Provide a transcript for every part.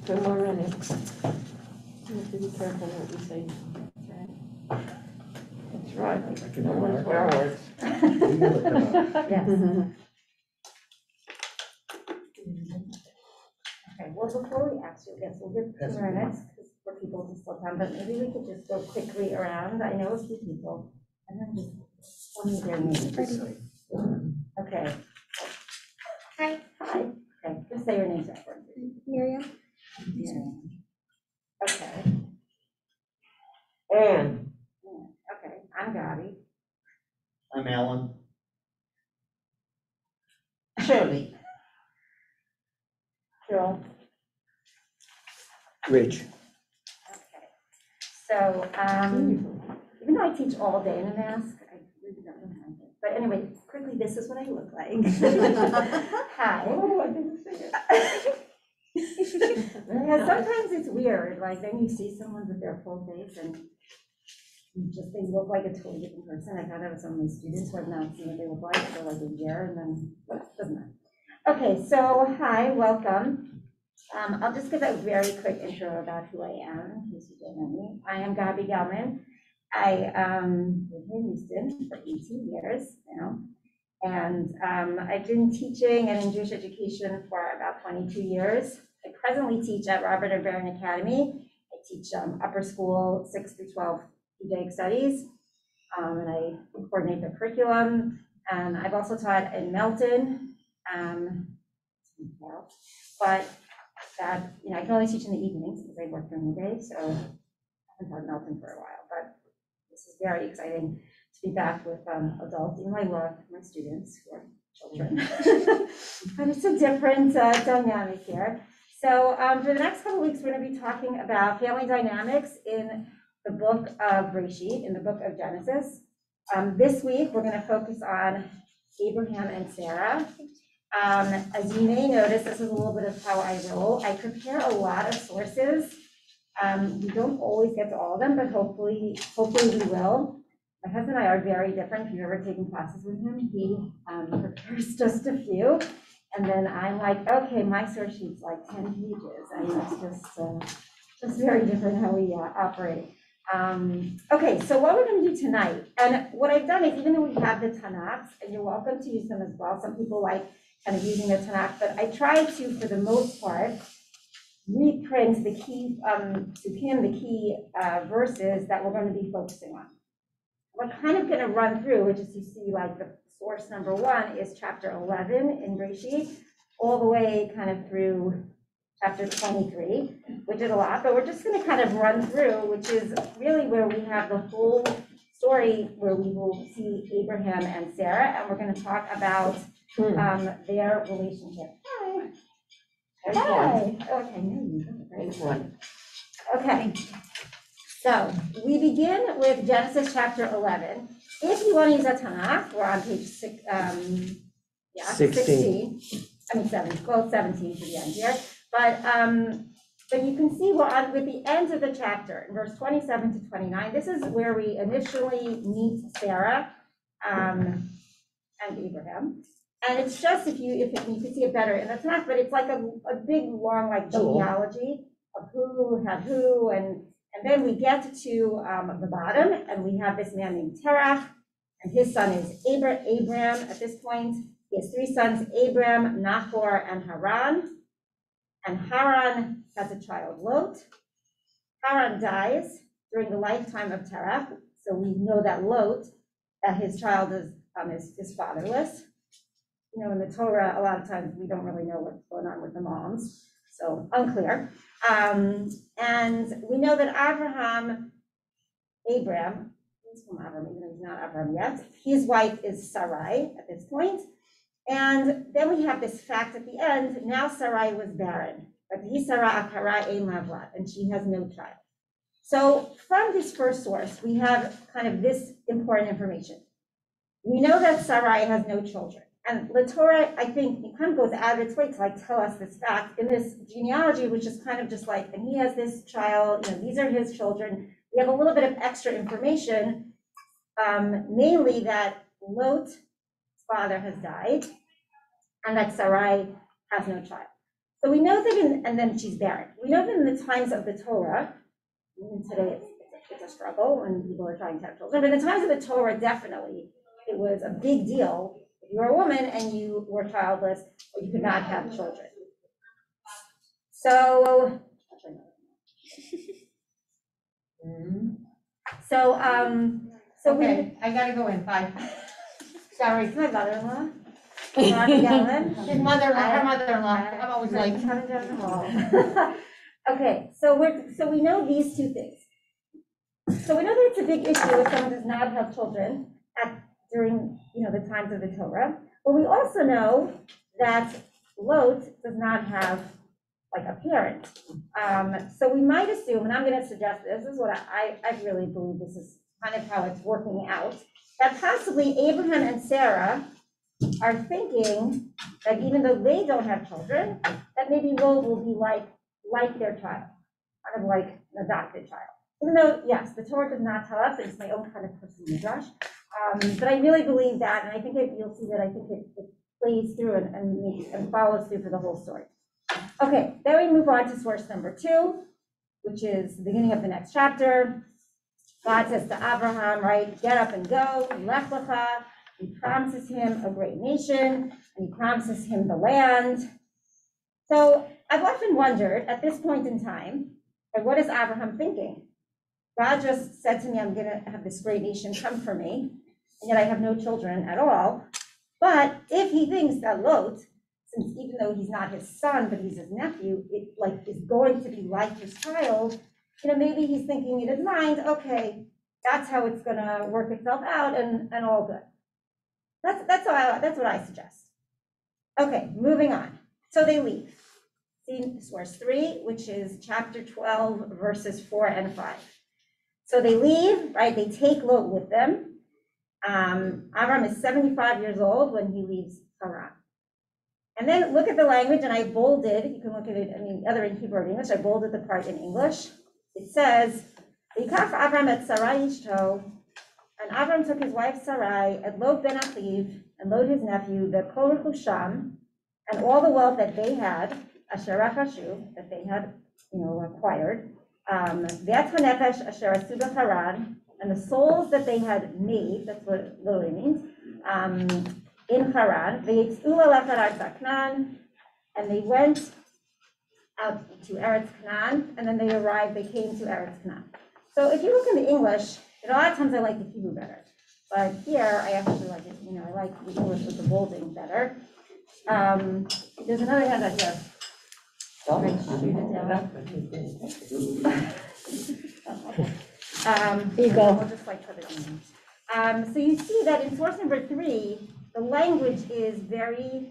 No more running. You have to be careful what you say. That's right. No more swear words. Yes. Okay, well, before we ask you, yes, we'll give 2 minutes for people to still come, but maybe we could just go quickly around. I know a few people, and then just tell me their names. Okay. Hi. Hi. Okay, just say your names after. Miriam. Okay. And Okay, I'm Gabi. I'm Alan. Shirley. Jill. Rich. Okay. So, even though I teach all day in a mask, I really don't know how to. But anyway, quickly, this is what I look like. Hi. Oh, I didn't see it. Yeah, sometimes it's weird, like then you see someone with their full face and they look like a totally different person. I've had that with some of my students who I've not seen what they look like for like a year, and then doesn't matter. Okay, so hi, welcome. I'll just give a very quick intro about who I am, in case you don't know me. I am Gabi Gelman. I lived in Houston for 18 years now, and I've been teaching and in Jewish education for about 22 years. I presently teach at Robert and Barron Academy. I teach upper school 6 through 12 Judaic studies, and I coordinate the curriculum. And I've also taught in Melton, but that, I can only teach in the evenings because I work during the day, so I haven't taught Melton for a while, but this is very exciting to be back with adults. Even I love my students who are children, but it's a different dynamic here. So for the next couple of weeks, we're going to be talking about family dynamics in the book of Bereshit, in the book of Genesis. This week, we're going to focus on Abraham and Sarah. As you may notice, this is a little bit of how I roll. I prepare a lot of sources. We don't always get to all of them, but hopefully we will. My husband and I are very different. If you've ever taken classes with him, he prepares just a few. And then I'm like, okay, my source sheet's like 10 pages. I mean, it's just very different how we operate. Okay, so what we're going to do tonight, and what I've done is, even though we have the Tanakhs, and you're welcome to use them as well. Some people like kind of using the Tanakh, but I try to, for the most part, reprint the key, to pin the key verses that we're going to be focusing on. We're kind of going to run through, which is, you see, like the source number 1 is chapter 11 in Bereshit, all the way kind of through chapter 23, which is a lot, but we're just going to kind of run through, which is really where we have the whole story, where we will see Abraham and Sarah, and we're going to talk about their relationship. Hi. Hi. Okay, There's one. Okay. So we begin with Genesis chapter 11. If you want to use a Tanakh, we're on page 16. I mean 17. Well, 17 to the end here. But you can see we're on with the end of the chapter, in verse 27 to 29. This is where we initially meet Sarah and Abraham. And it's just, you can see it better in the Tanakh, but it's like a big, long, like genealogy of who had who, and then we get to the bottom, and we have this man named Terach, and his son is Abram at this point. He has 3 sons, Abram, Nahor, and Haran. And Haran has a child, Lot. Haran dies during the lifetime of Terach, so we know that Lot, that his child is fatherless. In the Torah, a lot of times we don't really know what's going on with the moms, so unclear. And we know that Abram, he's from Avraham, even though he's not Avraham yet. His wife is Sarai at this point. And then we have this fact at the end, now Sarai was barren, but and she has no child. So from this first source, we have kind of this important information. We know that Sarai has no children. And the Torah, I think, it kind of goes out of its way to like tell us this fact in this genealogy, which is kind of just like, and he has this child, these are his children. We have a little bit of extra information, mainly that Lot's father has died, and that Sarai has no child. So we know that and then she's barren. We know that in the times of the Torah, even today it's a struggle when people are trying to have children, but in the times of the Torah, definitely, it was a big deal if you were a woman and you were childless or you could not have children. So, Okay, I gotta go in, bye. Sorry. It's my mother-in-law, Gabi Gelman. His mother-in-law, her mother-in-law, I'm always late. Haven't done them all. Okay, so we know these two things. So we know that it's a big issue if someone does not have children during the times of the Torah. But we also know that Lot does not have like a parent. So we might assume, and I'm going to suggest this is what I really believe this is kind of how it's working out, that possibly Abraham and Sarah are thinking that even though they don't have children, that maybe Lot will be like their child, kind of like an adopted child. Even though, yes, the Torah does not tell us, it's my own kind of personal midrash, but I really believe that, and I think you'll see that I think it plays through and follows through for the whole story. Okay, then we move on to source number 2, which is the beginning of the next chapter. God says to Abraham, right, get up and go, lech lecha. He promises him a great nation, and he promises him the land. So I've often wondered at this point in time, what is Abraham thinking? God just said to me, I'm going to have this great nation come for me, and yet I have no children at all. But if he thinks that Lot, since even though he's not his son, but he's his nephew, it is going to be like his child, maybe he's thinking in his mind, okay, that's how it's going to work itself out, and all good. That's what I suggest. Okay, moving on. So they leave. See source 3, which is chapter 12, verses 4 and 5. So they leave, right? They take Lot with them. Avraham is 75 years old when he leaves Haran. And then look at the language, and I bolded, you can look at it, either in Hebrew or English, I bolded the part in English. It says, V'yikach Avraham et Sarai ishto, and Avraham took his wife Sarai, and Lot ben Achiv, and Lot his nephew, the kol rechusham, and all the wealth that they had, asher rachashu, that they had, acquired, v'at hanefesh asher asu b'Haran, and the souls that they had made, that's what literally means, in Haran, v'yitz'u lelech eretz Canaan, and they went out to Eretz Canaan, and then they came to Eretz Canaan. So if you look in the English, a lot of times I like the Hebrew better, but here I actually like it, I like the English with the bolding better. There's another hand out here. Here you go. We'll just put it in. So you see that in source number 3, the language is very,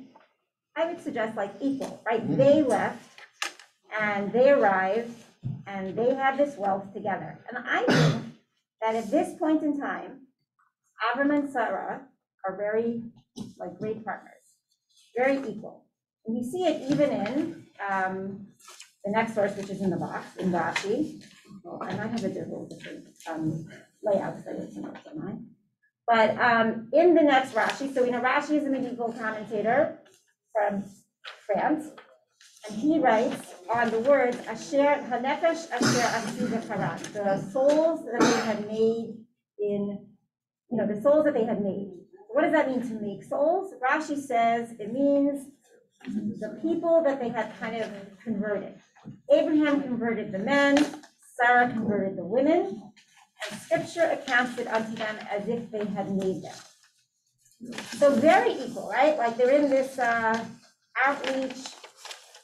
I would suggest equal, right? Mm-hmm. They left and they arrived and they had this wealth together. And I think that at this point in time, Avraham and Sarah are very great partners, very equal. And you see it even in the next source, which is in the box, in Rashi. Well, I might have a little different layout because I wrote some notes on mine. But in the next Rashi, so Rashi is a medieval commentator from France, and he writes on the words asher hanefesh asher asu b'Haran, the souls that they had made the souls that they had made. What does that mean to make souls? Rashi says it means the people that they had kind of converted. Abraham converted the men, Sarah converted the women, and scripture accounts it unto them as if they had made them. So very equal, right? They're in this outreach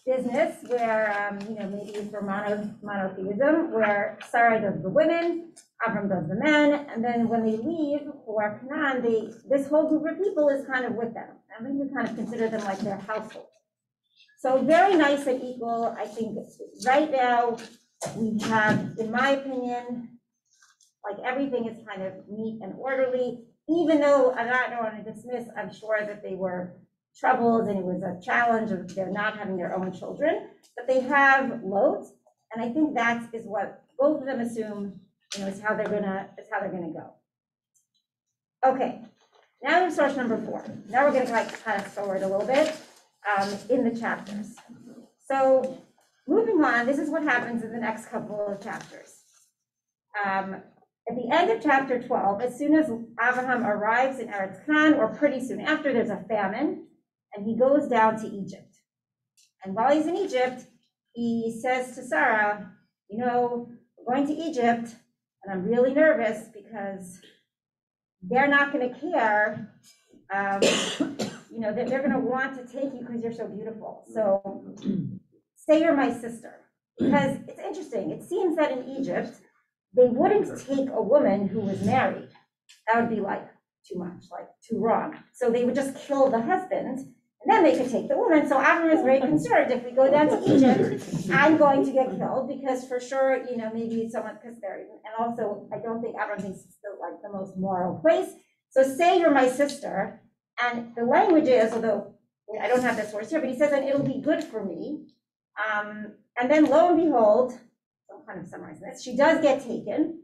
business where, maybe it's for monotheism, where Sarah does the women, Avraham does the men, and then when they leave for Canaan, this whole group of people is kind of with them. I think we kind of consider them like their household. So very nice and equal. I think right now we have, in my opinion, everything is kind of neat and orderly, even though I don't want to dismiss, I'm sure that they were troubled and it was a challenge of their not having their own children, but they have Lot, and I think that is what both of them assume, is how they're gonna go. Okay, now to source number 4. Now we're gonna kind of forward a little bit. in the chapters. So moving on, this is what happens in the next couple of chapters. At the end of chapter 12, as soon as Avraham arrives in Eretz Canaan, or pretty soon after, there's a famine, and he goes down to Egypt. And while he's in Egypt, he says to Sarah, you know, we're going to Egypt, and I'm really nervous because they're not going to care. You know, they're going to want to take you because you're so beautiful. So say you're my sister. Because it's interesting. It seems that in Egypt, they wouldn't take a woman who was married. That would be like too much, like too wrong. So they would just kill the husband, and then they could take the woman. So Avraham is very concerned. If we go down to Egypt, I'm going to get killed because for sure, you know, maybe someone, because they're, and also I don't think Avraham thinks it's like the most moral place. So say you're my sister, and the language is, although I don't have this source here, but he says, and it'll be good for me. And then lo and behold, I'm kind of summarizing this, she does get taken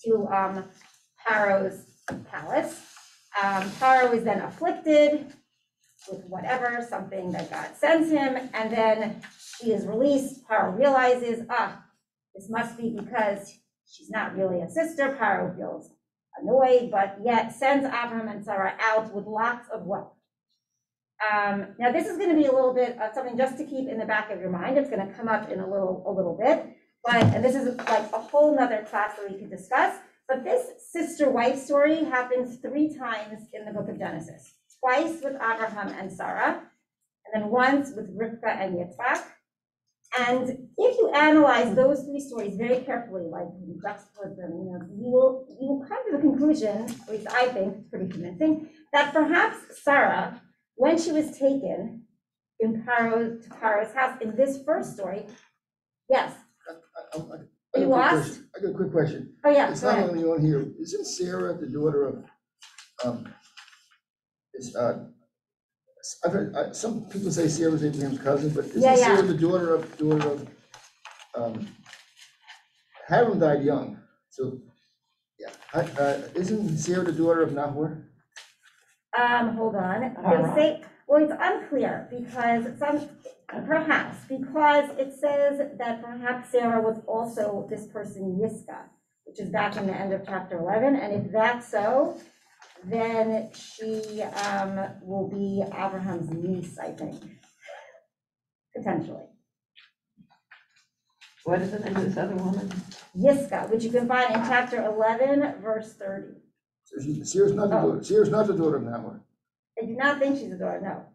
to Paro's palace. Paro is then afflicted with whatever, something that God sends him, and then she is released. Paro realizes, this must be because she's not really a sister. Paro feels annoyed, but yet sends Avraham and Sarah out with lots of wealth. Now this is going to be a little bit of something just to keep in the back of your mind. It's going to come up in a little bit, and this is like a whole nother class that we could discuss. But this sister-wife story happens 3 times in the book of Genesis. Twice with Avraham and Sarah, and then once with Rivka and Yitzhak. And if you analyze those 3 stories very carefully, like you juxtapose them, you know, you will come to the conclusion, at least I think it's pretty convincing, that perhaps Sarah, when she was taken to Paro's house in this first story, yes. You lost? I got a quick question. Oh yeah. It's not only on here. Isn't Sarah the daughter of? I've heard some people say Sarah was Abraham's cousin, but isn't Sarah the daughter of? Haram died young, so yeah. Isn't Sarah the daughter of Nahor? Hold on. They say, well, it's unclear because perhaps because it says that perhaps Sarah was also this person Yiska, which is back in the end of chapter 11. And if that's so, then she will be Abraham's niece, I think, potentially. What is the name of this other woman? Yiska, which you can find in chapter 11, verse 30. So Sarah's not the daughter. Sarah's not the daughter of Nahor. I do not think she's a daughter, no.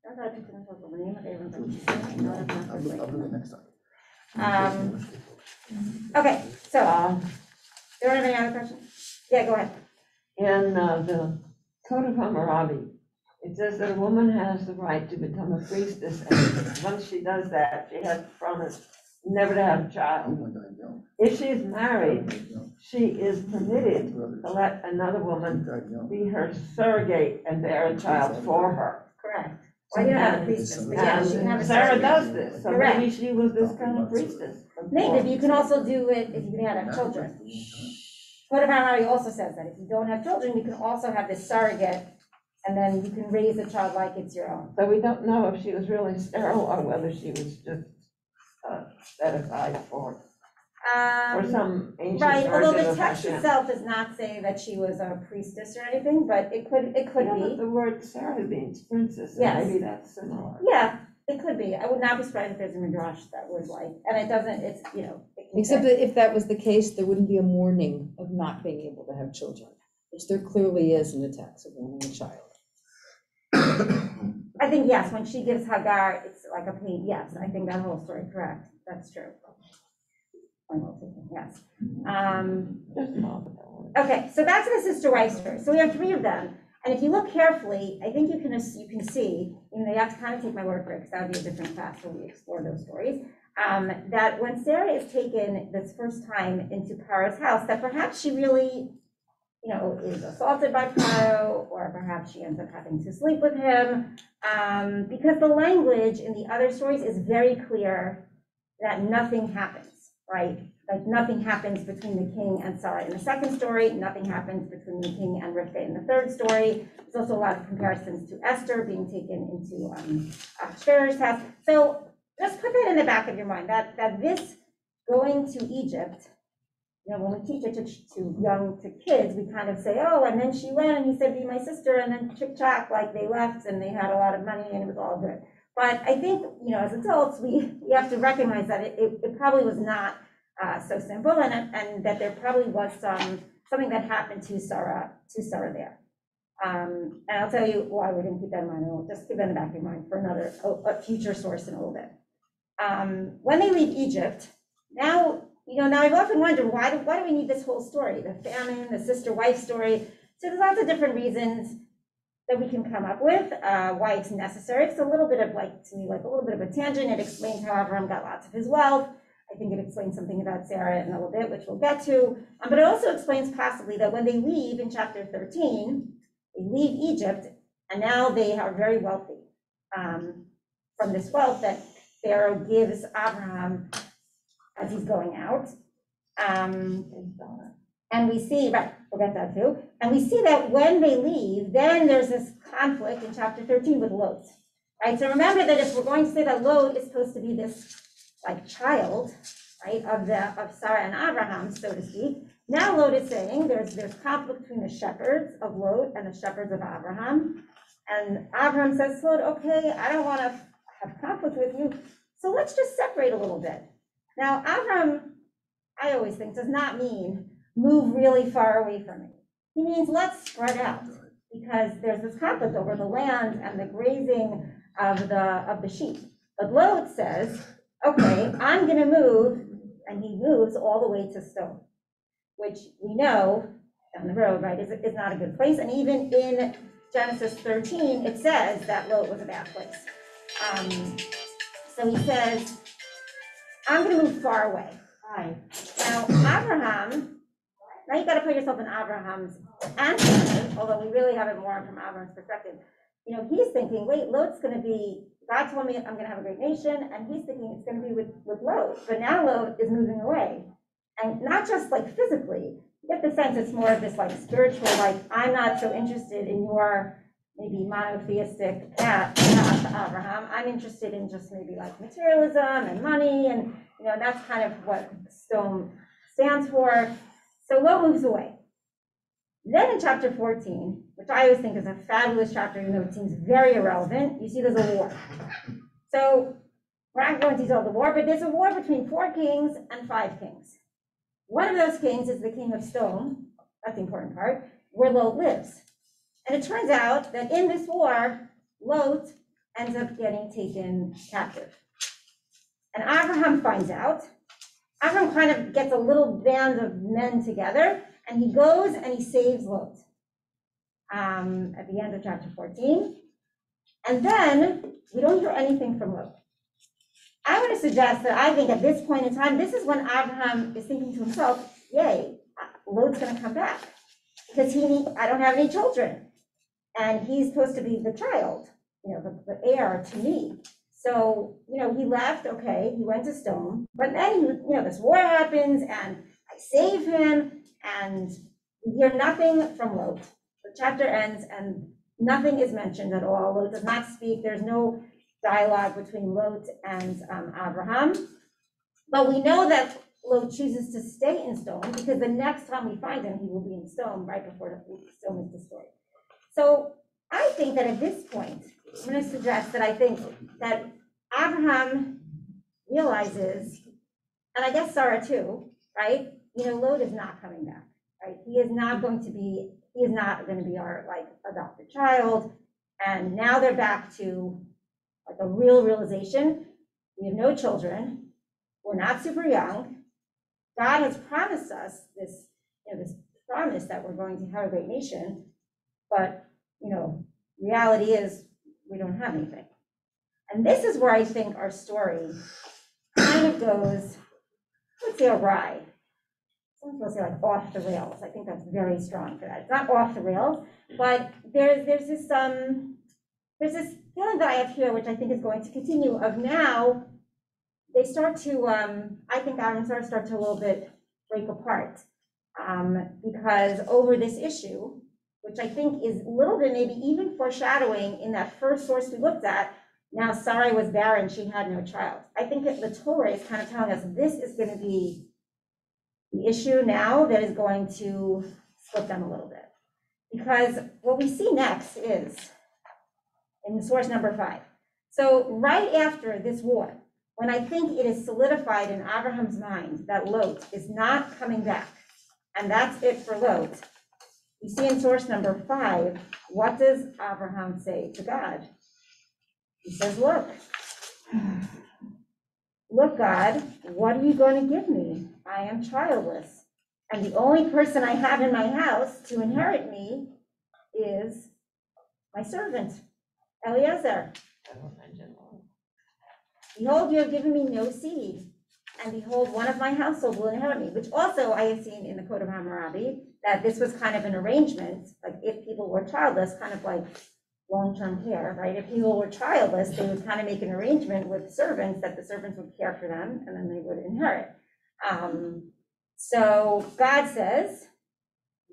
I thought I picked the name of Abraham. I'll do it next time. Okay, so, do you have any other questions? Yeah, go ahead. In the Code of Hammurabi, it says that a woman has the right to become a priestess, and once she does that, she has to promise never to have a child. If she is married, she is permitted to let another woman be her surrogate and bear a child for her. Correct. Well, you don't have a priestess, but yeah, she can have a Sarah surrogate. does this, so Correct. maybe she was this kind of priestess. Maybe, you can also do it if you can have children. Code of Hammurabi also says that if you don't have children, you can also have this surrogate, and then you can raise the child like it's your own. So we don't know if she was really sterile or whether she was just set aside for some ancient right, although version the of text Hashem. itself does not say that she was a priestess or anything, but it could Yeah, but be. the word Sarah means princess, and Yes. maybe that's similar. Yeah, it could be. I would not be surprised if there's a midrash that would like, and it doesn't, it's, you know. it can Except say- that if that was the case, there wouldn't be a mourning of not being able to have children, which there clearly is in the text of wanting a child. I think, yes, when she gives Hagar, it's like a pain, yes, I think that whole story, correct, that's true. Yes. Just know Okay, so back to the sister-wife story. So we have 3 of them, and if you look carefully, I think you can see, you know, you have to kind of take my word for it, because that would be a different class where we explore those stories, that when Sarah is taken this first time into Paro's house, that perhaps she really, you know, is assaulted by Paro, or perhaps she ends up having to sleep with him, because the language in the other stories is very clear that nothing happens, right? Like nothing happens between the king and Sarah in the second story, nothing happens between the king and Rivka in the third story. There's There's also a lot of comparisons to Esther being taken into Ahasuerus' house. So just put that in the back of your mind, that this going to Egypt, when we teach it to kids, we kind of say, oh, and then she went and he said, be my sister, and then chick-chack, like they left and they had a lot of money and it was all good. But I think, as adults, we have to recognize that it probably was not so simple, and that there probably was something that happened to Sarah there. And I'll tell you why we didn't keep that in mind. I'll just keep that in the back of your mind for a future source in a little bit. When they leave Egypt, now I've often wondered, why do we need this whole story? The famine, the sister-wife story. So there's lots of different reasons that we can come up with why it's necessary. It's a little bit of a little bit of a tangent. It explains how Avraham got lots of his wealth. I think it explains something about Sarah in a little bit, which we'll get to. But it also explains possibly that when they leave in chapter 13, they leave Egypt, and now they are very wealthy from this wealth that Pharaoh gives Abraham as he's going out. And we see, right, we'll get that too. And we see that when they leave, then there's this conflict in chapter 13 with Lot. Right, so remember that if we're going to say that Lot is supposed to be this child, right, of Sarah and Abraham, so to speak, now Lot is saying there's conflict between the shepherds of Lot and the shepherds of Abraham. And Abraham says to Lot, okay, I don't want to have conflict with you, so let's just separate a little bit. Now, Abraham, I always think, does not mean move really far away from me. He means let's spread out, because there's this conflict over the land and the grazing of the sheep. But Lot says, okay, I'm going to move, and he moves all the way to Stone, which we know down the road, right, is not a good place. And even in Genesis 13, it says that Lot was a bad place. So he says, I'm going to move far away. Hi. Now, Abraham, now you got to put yourself in Abraham's answer, although we really have it more from Abraham's perspective. He's thinking, wait, Lot's going to be, God told me I'm going to have a great nation, and he's thinking it's going to be with Lot. But now Lot is moving away. And not just physically, you get the sense it's more of this spiritual, I'm not so interested in your maybe monotheistic path, Abraham. I'm interested in just maybe materialism and money, and that's kind of what Stone stands for. So Lot moves away. Then in chapter 14, which I always think is a fabulous chapter, even though it seems very irrelevant, you see there's a war. So we're not going to detail the war, but there's a war between 4 kings and 5 kings. One of those kings is the king of Stone, that's the important part, where Lot lives. And it turns out that in this war, Lot ends up getting taken captive. And Abraham finds out. Abraham kind of gets a little band of men together, and he goes and he saves Lot at the end of chapter 14. And then we don't hear anything from Lot. I want to suggest that I think at this point in time, this is when Abraham is thinking to himself, yay, Lot's going to come back, because I don't have any children. And he's supposed to be the child, the heir to me. So, he left, okay, he went to Stone, but then, this war happens, and I save him, and we hear nothing from Lot. The chapter ends, and nothing is mentioned at all. Lot does not speak. There's no dialogue between Lot and Abraham. But we know that Lot chooses to stay in Stone, because the next time we find him, he will be in Stone right before the Stone is destroyed. So I think that at this point, I'm going to suggest that I think that Abraham realizes, and I guess Sarah too, right? Lot is not coming back, right? He is not going to be our adopted child. And now they're back to a real realization. We have no children. We're not super young. God has promised us this promise that we're going to have a great nation, but reality is we don't have anything. And this is where I think our story kind of goes, let's say, awry. Someone's supposed to say off the rails. I think that's very strong for that. It's not off the rails, but there's this feeling that I have here, which I think is going to continue, of now they start to, I think Aaron start to a little bit break apart, because over this issue which I think is a little bit maybe even foreshadowing in that first source we looked at. Now Sarai was barren, she had no child. I think that the Torah is kind of telling us this is going to be the issue now that is going to split them a little bit. Because what we see next is in source number 5. So right after this war, when I think it is solidified in Abraham's mind that Lot is not coming back, and that's it for Lot, you see in source number 5, what does Abraham say to God? He says, look, God, what are you going to give me? I am childless. And the only person I have in my house to inherit me is my servant, Eliezer. Behold, you have given me no seed. And behold, one of my household will inherit me, which also I have seen in the Code of Hammurabi, that this was kind of an arrangement, like if people were childless, kind of like long-term care, right? If people were childless, they would kind of make an arrangement with servants that the servants would care for them and then they would inherit. So God says,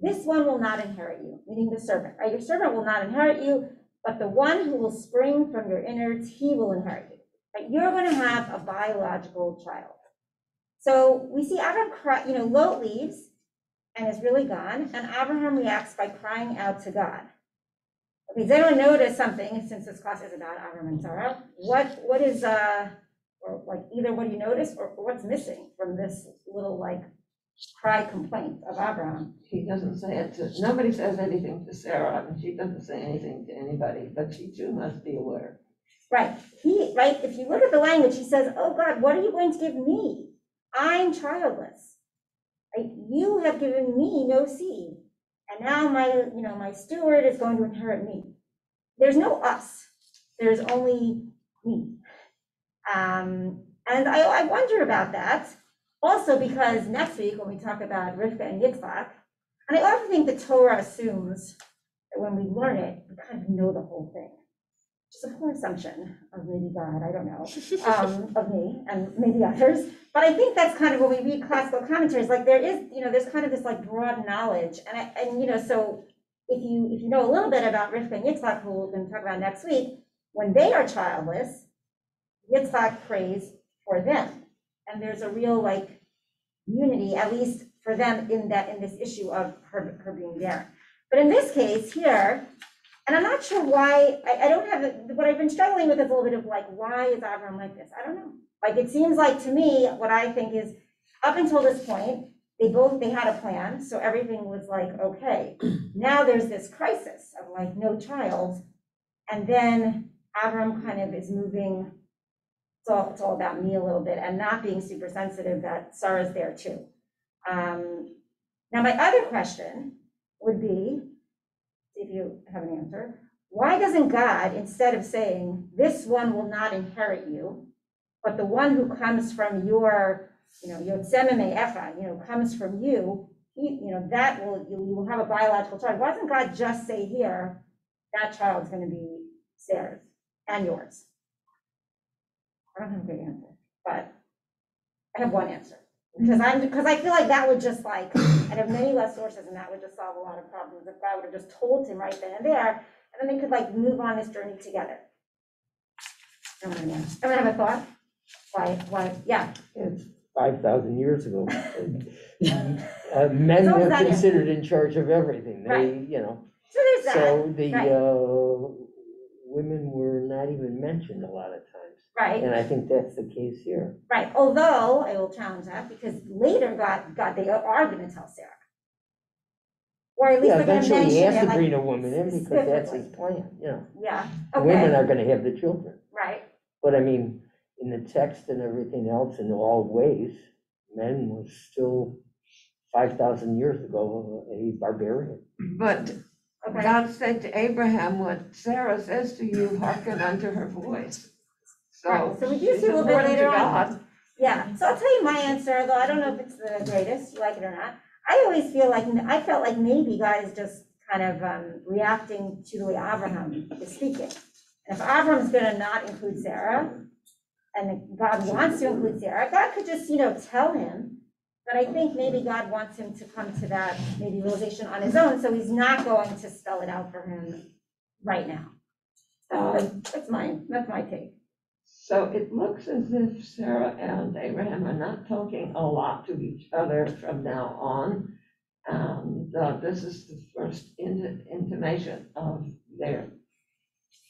this one will not inherit you, meaning the servant, right? Your servant will not inherit you, but the one who will spring from your innards, he will inherit you. Right? You're going to have a biological child. So we see Abraham cry, Lot leaves and is really gone, and Abraham reacts by crying out to God. Okay, does anyone notice something, since this class is about Abraham and Sarah? What is, or like either what do you notice or what's missing from this little like cry complaint of Abraham? He doesn't say it to, nobody says anything to Sarah, and she doesn't say anything to anybody, but she too must be aware. Right, if you look at the language, he says, oh God, what are you going to give me? I'm childless. Right? You have given me no seed. And now my steward is going to inherit me. There's no us. There's only me. And I wonder about that. Also because next week when we talk about Rivka and Yitzchak, and I often think the Torah assumes that when we learn it, we kind of know the whole thing. Which is a poor assumption of maybe God, I don't know, of me and maybe others. But I think that's kind of when we read classical commentaries, like there is, there's kind of this like broad knowledge. So if you know a little bit about Rivka and Yitzchak, who we're going to talk about next week, when they are childless, Yitzchak prays for them. And there's a real like unity, at least for them in this issue of her being barren. But in this case here, and I'm not sure why, I don't have what I've been struggling with is a little bit of like, why is Avraham like this? I don't know. Like, it seems like to me, what I think is up until this point, they had a plan. So everything was like, okay, now there's this crisis of like no child. And then Avraham kind of is moving. It's all about me a little bit and not being super sensitive that Sarah's there too. Now my other question would be, if you have an answer, why doesn't God, instead of saying, this one will not inherit you, but the one who comes from your, Yotzem Me'echa, comes from you, you will have a biological child. Why doesn't God just say here, that child's going to be Sarah's and yours? I don't have a good answer, but I have one answer. Because I feel like that would just like, I'd have many less sources and that would just solve a lot of problems if God would have just told him right then and there, and then they could like move on this journey together. Everyone have a thought? Why? Yeah. It's 5,000 years ago. Men So were is that considered in charge of everything. They, Right. So there's that. So the Right. Women were not even mentioned a lot of times. Right. And I think that's the case here. Right. Although I will challenge that because later God they are going to tell Sarah. Or at least Yeah, they're going to eventually he mention has it, to like, bring a woman in because that's his plan, Yeah. The Okay. women are gonna have the children. Right. But I mean, in the text and everything else, in all ways, men was still 5,000 years ago a barbarian. But Okay. God said to Abraham, what Sarah says to you, hearken unto her voice. Right, so we do see a she's little bit according to later on. God. Yeah, so I'll tell you my answer, though I don't know if it's the greatest, you like it or not. I always felt like maybe God is just kind of reacting to the way Abraham is speaking. And if Abraham's gonna not include Sarah, and God wants to include Sarah, God could just, tell him But I think maybe God wants him to come to that maybe realization on his own, so he's not going to spell it out for him right now. That's my take. So it looks as if Sarah and Abraham are not talking a lot to each other from now on. And this is the first intimation of their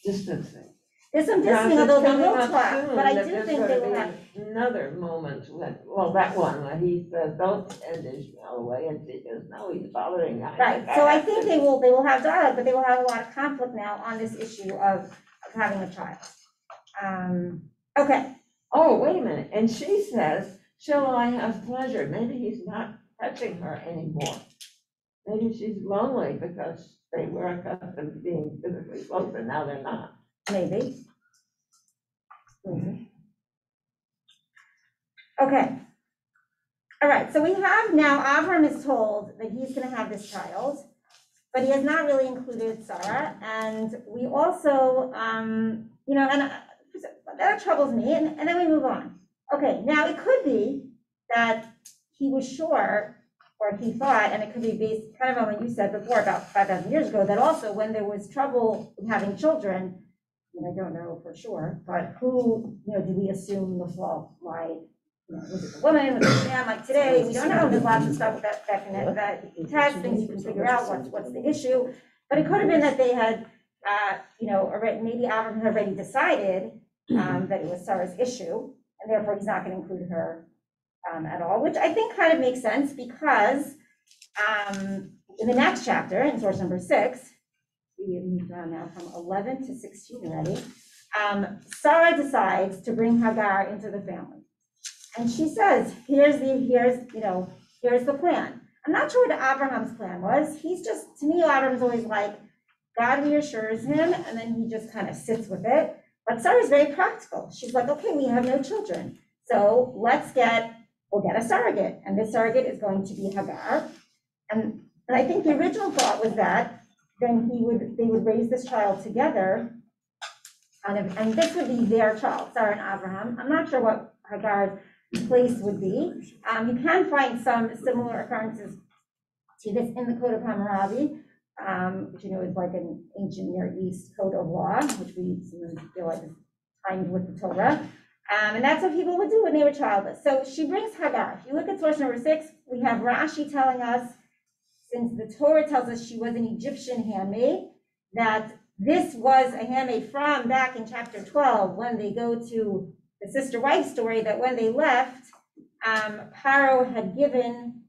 distancing. There's some Now, distancing, it's although they coming will up talk, soon but I that do there's think gonna they will be have, Another moment when, well, that one where he says, don't send Ishmael away, and she goes, no, he's bothering me. right, so I think they will have dialogue, but they will have a lot of conflict now on this issue of having a child. Okay, Oh, wait a minute, and she says, shall I have pleasure? Maybe he's not touching her anymore. Maybe she's lonely because they were accustomed to being physically close, and now they're not. maybe. Okay. All right, so we have now, Avraham is told that he's gonna have this child, but he has not really included Sarah, and we also, and that troubles me, and then we move on. Okay, now it could be that he was sure, or he thought, and it could be based kind of on what you said before about 5,000 years ago, that also when there was trouble in having children, and I don't know for sure, but who, do we assume the fault lied? Was it the woman, was it the man, like today, we don't know, there's lots of stuff that can test, things you can figure out, what's the issue. But it could have been that they had, already, maybe Avraham had already decided that it was Sarah's issue, and therefore he's not gonna include her at all, which I think kind of makes sense because in the next chapter, in source number 6, we have moved on now from 11 to 16 already, Sarah decides to bring Hagar into the family. And she says, here's the plan. I'm not sure what Abraham's plan was. He's just, to me, Abraham's always like, God reassures him, and then he just kind of sits with it. But Sarah's very practical. She's like, okay, we have no children. So we'll get a surrogate. And this surrogate is going to be Hagar. And I think the original thought was that then they would raise this child together, and this would be their child, Sarah and Abraham. I'm not sure what Hagar's place would be. You can find some similar occurrences to this in the Code of Hammurabi, which is like an ancient Near East code of law, which we feel like is timed with the Torah. And that's what people would do when they were childless. So she brings Hagar. If you look at source number 6, we have Rashi telling us, since the Torah tells us she was an Egyptian handmaid, that this was a handmaid from back in chapter 12, when they go to the sister wife story, that when they left, Paro had given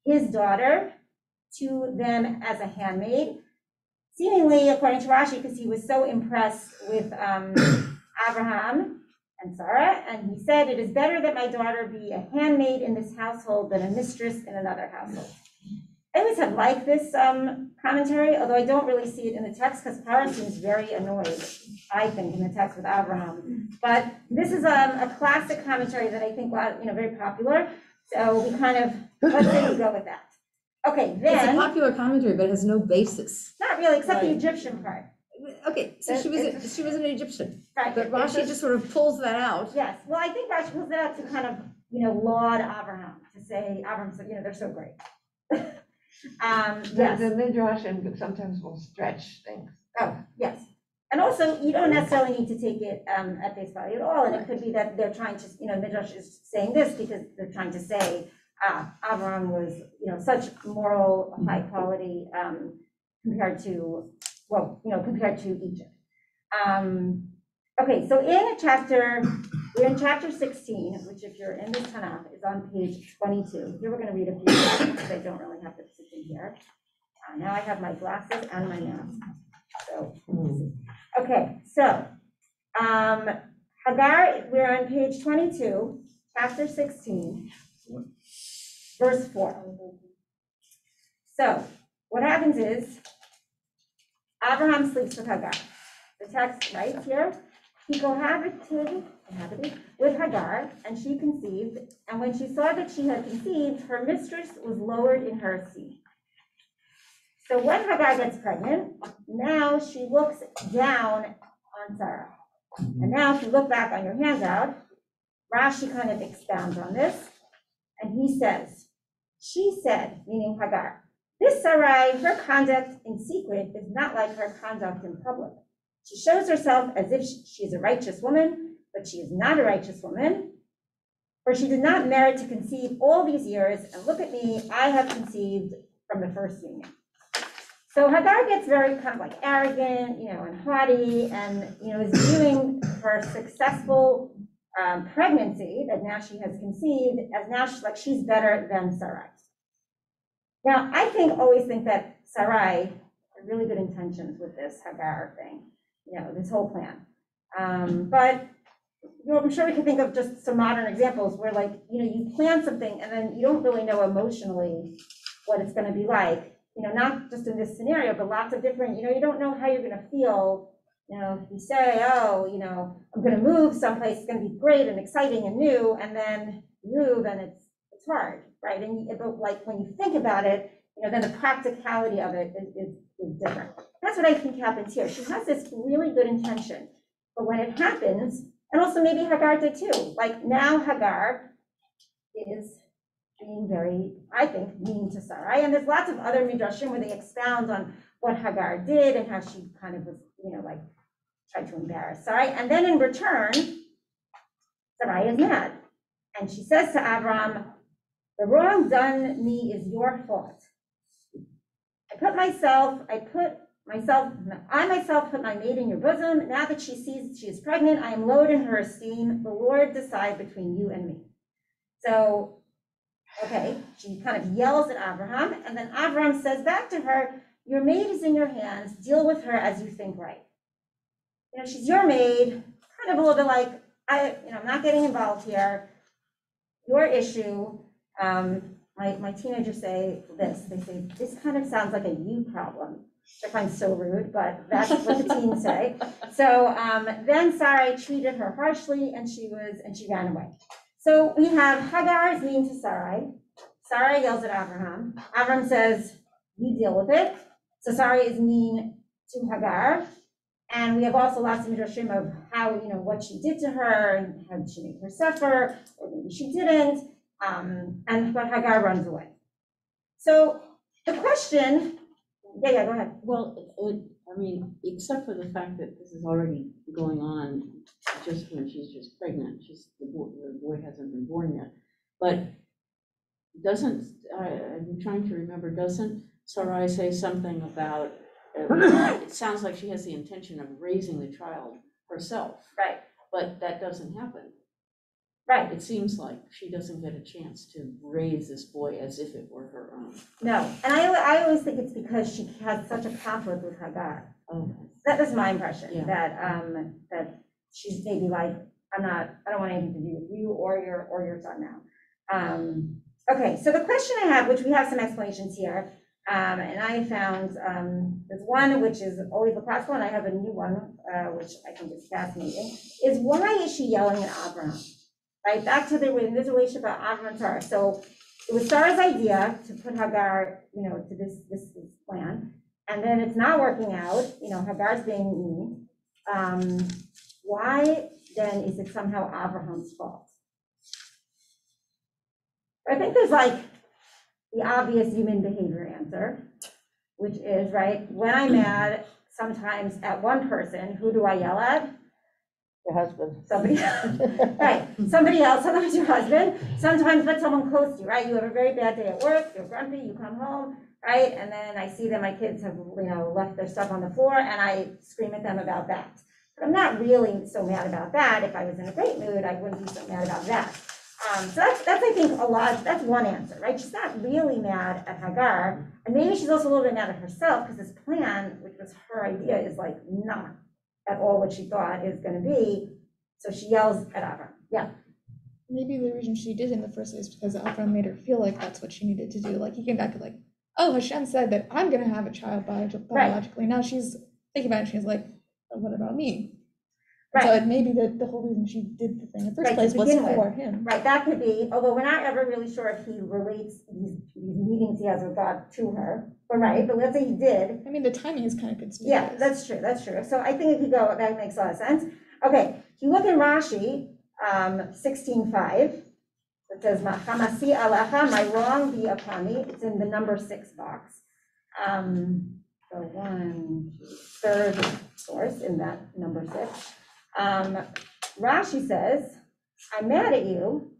his daughter to them as a handmaid, seemingly, according to Rashi, because he was so impressed with Abraham and Sarah, and he said, it is better that my daughter be a handmaid in this household than a mistress in another household. I always have liked this commentary, although I don't really see it in the text, because Paro seems very annoyed, I think, in the text with Abraham. But this is a classic commentary that I think, very popular. So we kind of, let's say we go with that. Okay, It's a then, popular commentary, but it has no basis. not really, except the Right. Egyptian part. Okay, so she was an Egyptian, Right. but Rashi just sort of pulls that out. Yes, well, I think Rashi pulls that out to kind of, laud Abraham, to say, Abraham, they're so great. Yes. The Midrash and sometimes will stretch things. Oh, yes. And also, you don't necessarily need to take it at face value at all. And it could be that they're trying to, Midrash is saying this because they're trying to say, Avraham was, such moral, high quality compared to Egypt. Okay, so we're in chapter 16, which if you're in the Tanakh is on page 22. Here we're going to read a few verses because I don't really have to sit in here. Now I have my glasses and my mask. So, let's see. Okay, so Hagar, we're on page 22, chapter 16, verse 4. So what happens is Avraham sleeps with Hagar. The text writes here, he cohabited with Hagar, and she conceived, and when she saw that she had conceived, her mistress was lowered in her seat. So when Hagar gets pregnant, now she looks down on Sarah. And now if you look back on your handout, Rashi kind of expounds on this. And he says, she said, meaning Hagar, this Sarai, her conduct in secret is not like her conduct in public. She shows herself as if she is a righteous woman, but she is not a righteous woman. For she did not merit to conceive all these years, and look at me, I have conceived from the first union. So Hagar gets very kind of like arrogant, and haughty, and, is viewing her successful pregnancy that now she has conceived as now she's better than Sarai. Now, I always think that Sarai had really good intentions with this Hagar thing, this whole plan. But I'm sure we can think of just some modern examples where, you plan something and then you don't really know emotionally what it's going to be like. Not just in this scenario, but lots of different, you don't know how you're going to feel. If you say, I'm going to move someplace, it's going to be great and exciting and new, and then you move and it's hard, right? But when you think about it, then the practicality of it is different. That's what I think happens here. She has this really good intention, but when it happens, and also maybe Hagar did too, now Hagar is being very, I think, mean to Sarai. And there's lots of other midrashim where they expound on what Hagar did and how she kind of was, tried to embarrass Sarai. And then in return, Sarai is mad. And she says to Avraham, the wrong done me is your fault. I myself put my maid in your bosom. Now that she sees she is pregnant, I am low in her esteem. The Lord decide between you and me. So, okay, she kind of yells at Avraham, and then Avraham says back to her, your maid is in your hands. Deal with her as you think right. She's your maid, kind of a little bit like, I'm not getting involved here. Your issue. My teenagers say this. They say, this kind of sounds like a you problem. I find so rude, but that's what the teens say. So then Sarai treated her harshly, and she ran away. So we have Hagar is mean to Sarai. Sarai yells at Avraham. Avraham says, you deal with it. So Sarai is mean to Hagar. And we have also lots of midrashim of how, what she did to her, and how she made her suffer, or maybe she didn't. But Hagar runs away. So the question, yeah, go ahead. Well, except for the fact that this is already going on just when she's just pregnant, the boy hasn't been born yet. But I'm trying to remember, doesn't Sarai say something about, it sounds like she has the intention of raising the child herself. Right. But that doesn't happen. Right. It seems like she doesn't get a chance to raise this boy as if it were her own. No, and I always think it's because she has such a conflict with Hagar. Okay. That's my impression, Yeah. that she's maybe like, I don't want anything to do with you or your son now. Okay, so the question I have, which we have some explanations here, and I found there's one which is always the classical, and I have a new one, which I think is fascinating, is why is she yelling at Abraham? Right, back to this relationship about Avraham and Sarah. So it was Sarah's idea to put Hagar, to this plan, and then it's not working out. Hagar's being mean. Why then is it somehow Avraham's fault? I think there's the obvious human behavior answer, which is right. When I'm mad, sometimes at one person, who do I yell at? Your husband. Somebody else, right? Somebody else, sometimes your husband, sometimes but someone close to you, right? You have a very bad day at work, you're grumpy, you come home, right? And then I see that my kids have, left their stuff on the floor, and I scream at them about that. But I'm not really so mad about that. If I was in a great mood, I wouldn't be so mad about that. So that's I think that's one answer, right? She's not really mad at Hagar, and maybe she's also a little bit mad at herself because this plan, which was her idea, is not at all what she thought is going to be. So she yells at Avraham. Yeah. Maybe the reason she did in the first place is because Avraham made her feel like that's what she needed to do. He came back and oh, Hashem said that I'm going to have a child biologically. Right. Now she's thinking about it. She's like, oh, what about me? Right. So maybe the whole reason she did the thing in the first place was for him. Right. That could be. Although we're not ever really sure if he relates these meetings he has with God to her. But right. But let's say he did. I mean, the timing is kind of conspicuous. Yeah, that's true. That's true. So I think if you go, that makes a lot of sense. Okay. If you look in Rashi, 16:5, It says, "Hamasi alecha," my wrong be upon me. It's in the number 6 box. So third source in that number 6. Rashi says, I'm mad at you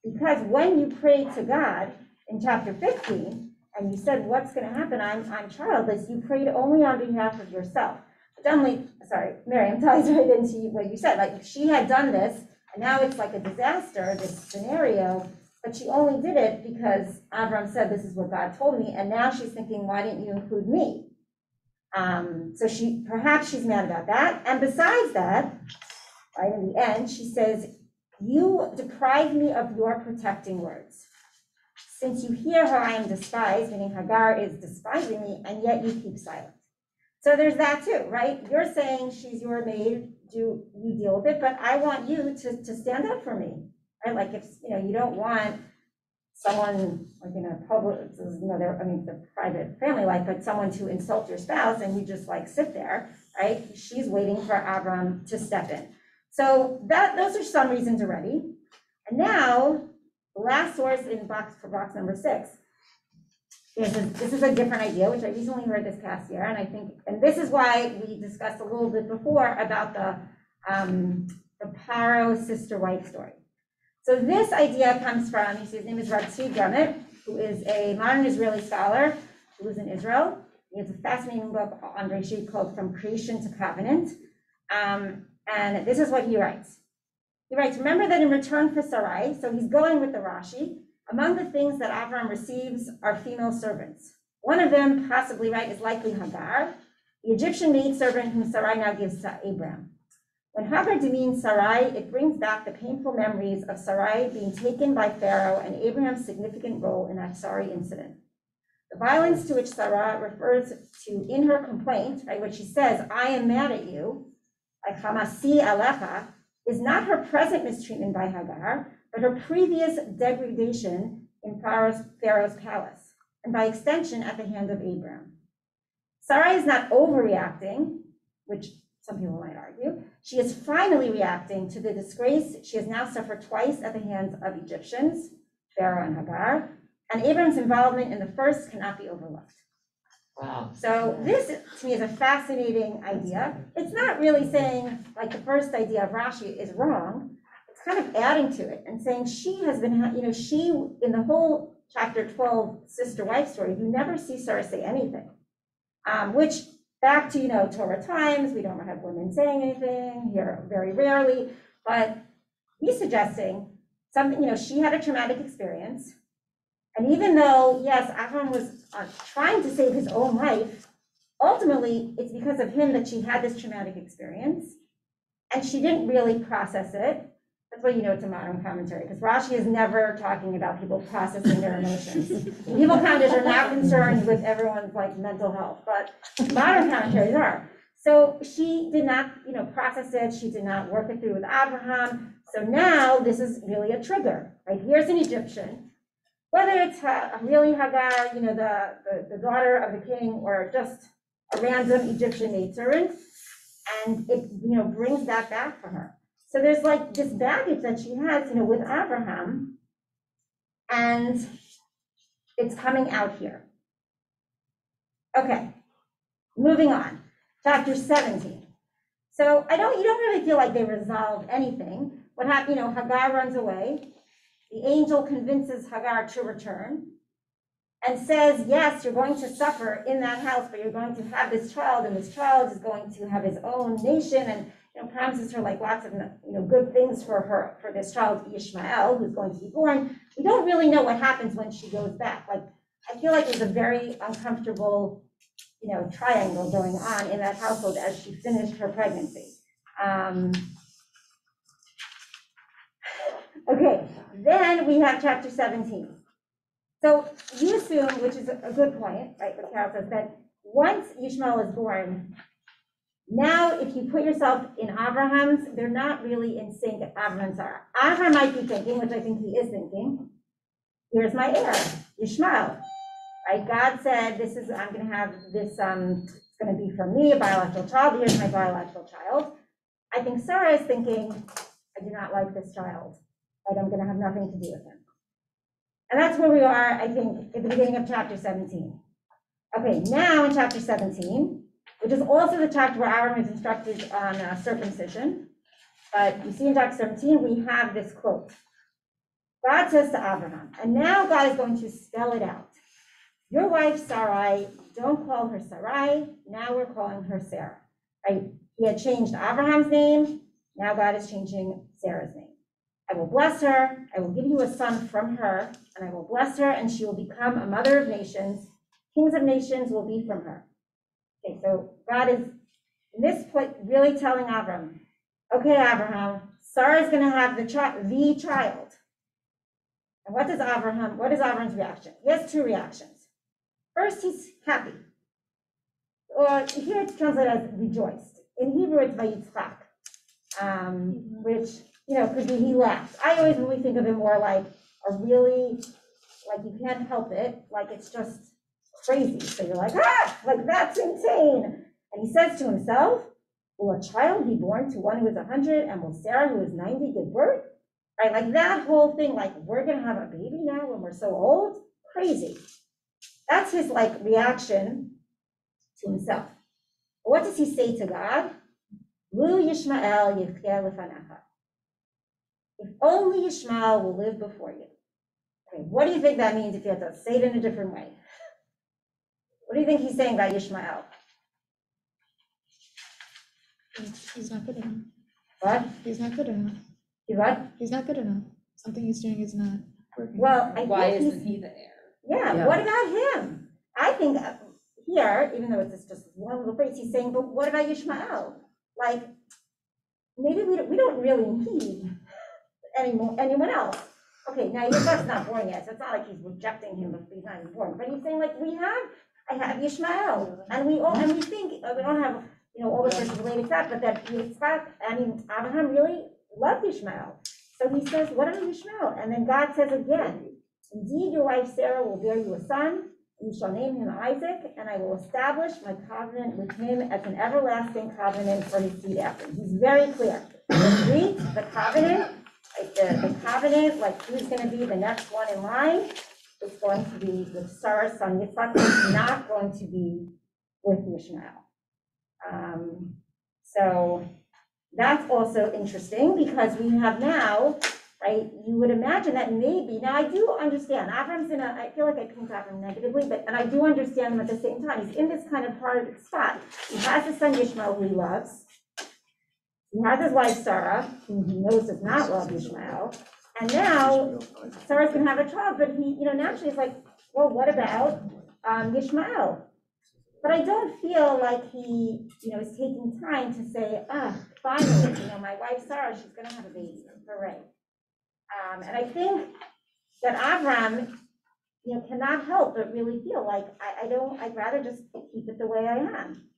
because when you prayed to God in chapter 15, and you said, what's going to happen? I'm childless. You prayed only on behalf of yourself. But Miriam ties right into what you said. Like, she had done this, and now it's like a disaster, this scenario, but she only did it because Avraham said, this is what God told me, and now she's thinking, why didn't you include me? So perhaps she's mad about that. And besides that, right in the end, she says, you deprive me of your protecting words. Since you hear how I am despised, meaning Hagar is despising me, and yet you keep silent. So there's that too, right? You're saying she's your maid, you deal with it, but I want you to stand up for me, right? Like if, you don't want someone like in a public, the private family life, but someone to insult your spouse and you just like sit there, right? She's waiting for Avraham to step in. So those are some reasons already. And now, the last source in box number 6, this is a different idea, which I recently heard this past year, and this is why we discussed a little bit before about the Paro sister-wife story. So this idea comes from, his name is Rabbi Grummet, who is a modern Israeli scholar who lives in Israel. He has a fascinating book on Bereshit called From Creation to Covenant. And this is what he writes. He writes, remember that in return for Sarai, so he's going with the Rashi, among the things that Avraham receives are female servants. One of them, possibly right, is likely Hagar, the Egyptian maidservant whom Sarai now gives to Abraham. When Hagar demeans Sarai, it brings back the painful memories of Sarai being taken by Pharaoh and Abraham's significant role in that sorry incident. The violence to which Sarah refers to in her complaint, right, when she says, I am mad at you, like Hamasi alecha, is not her present mistreatment by Hagar, but her previous degradation in Pharaoh's palace, and by extension at the hand of Abraham. Sarai is not overreacting, which some people might argue. She is finally reacting to the disgrace she has now suffered twice at the hands of Egyptians, Pharaoh and Hagar, and Abraham's involvement in the first cannot be overlooked. Wow. So this, to me, is a fascinating idea. It's not really saying, like, the first idea of Rashi is wrong. It's kind of adding to it and saying she has been, she, in the whole chapter 12 sister-wife story, you never see Sarah say anything, which, back to, Torah times, we don't have women saying anything here very rarely, but he's suggesting something, she had a traumatic experience. And even though, yes, Avraham was trying to save his own life, ultimately, it's because of him that she had this traumatic experience, and she didn't really process it. That's why it's a modern commentary, because Rashi is never talking about people processing their emotions. People commentators are not concerned with everyone's mental health, but modern commentaries are. So she did not, process it. She did not work it through with Avraham. So now this is really a trigger, right? Here's an Egyptian. Whether it's really Hagar, the daughter of the king, or just a random Egyptian maidservant, and it brings that back for her. So there's this baggage that she has, with Avraham, and it's coming out here. Okay, moving on, chapter 17. So you don't really feel like they resolved anything. What happened? Hagar runs away. The angel convinces Hagar to return and says, yes, you're going to suffer in that house, but you're going to have this child, and this child is going to have his own nation, and promises her lots of good things for this child, Ishmael, who's going to be born. We don't really know what happens when she goes back. I feel like there's a very uncomfortable, triangle going on in that household as she finished her pregnancy. Okay, then we have chapter 17. So you assume, which is a good point, right, what Carol says, that once Ishmael is born, now if you put yourself in Abraham's, they're not really in sync at Avraham and Sarah. Avraham might be thinking, which I think he is thinking, here's my heir, Ishmael, right? God said, I'm going to have this, it's going to be from me, a biological child, here's my biological child. I think Sarah is thinking, I do not like this child. right? I'm gonna have nothing to do with him. And that's where we are, I think, at the beginning of chapter 17. Okay, now in chapter 17, which is also the chapter where Avraham is instructed on circumcision. But you see in chapter 17, we have this quote. God says to Avraham, and now God is going to spell it out. Your wife Sarai, don't call her Sarai, now we're calling her Sarah. Right? He had changed Abraham's name, now God is changing Sarah's name. I will bless her, I will give you a son from her, and I will bless her, and she will become a mother of nations. Kings of nations will be from her. Okay, so God is, in this point, really telling Abraham, okay, Abraham, Sarah is going to have the child. And what is Abraham's reaction? He has two reactions. First, he's happy. Or here it's translated as rejoiced. In Hebrew, it's vayitzchak, which, could be he laughed. I always really think of it more like a really, like you can't help it, like it's just crazy. So you're like, like that's insane. And he says to himself, will a child be born to one who is 100, and will Sarah, who is 90, give birth? Right, like that whole thing, like we're gonna have a baby now when we're so old? Crazy. That's his reaction to himself. But what does he say to God? Lu Yishmael yivcheh lefanecha. If only Yishmael will live before you. Okay, what do you think that means if you have to say it in a different way? What do you think he's saying about Yishmael? He's not good enough. What? He's not good enough. He what? He's not good enough. Something he's doing is not working. Well, Why isn't he the heir? Yeah, what about him? I think here, even though it's just one little phrase, he's saying, but what about Yishmael? Like, maybe we don't really need anyone else. Okay, now Yisrael's not born yet, so it's not like he's rejecting him if he's not even born. But he's saying, like, I have Yishmael, and we think we don't have all the verses related to that, but that Abraham really loved Ishmael. So he says, what about Ishmael? And then God says again, indeed your wife Sarah will bear you a son, and you shall name him Isaac, and I will establish my covenant with him as an everlasting covenant for his seed after him. He's very clear. The covenant, the covenant, like who's going to be the next one in line, is going to be with Sarah's son Yitzchak. It's not going to be with Ishmael. So that's also interesting because we have now, right, you would imagine that maybe, now I do understand, Avram's I feel like I paint Avram negatively, and I do understand him at the same time. He's in this kind of hard spot. He has his son Ishmael who he loves. He has his wife Sarah, who he knows does not love Ishmael. And now Sarah's going to have a child, but he, naturally is like, well, what about Ishmael? But I don't feel like he, is taking time to say, finally, my wife Sarah, she's going to have a baby. Hooray. And I think that Avraham, cannot help but really feel like I'd rather just keep it the way I am,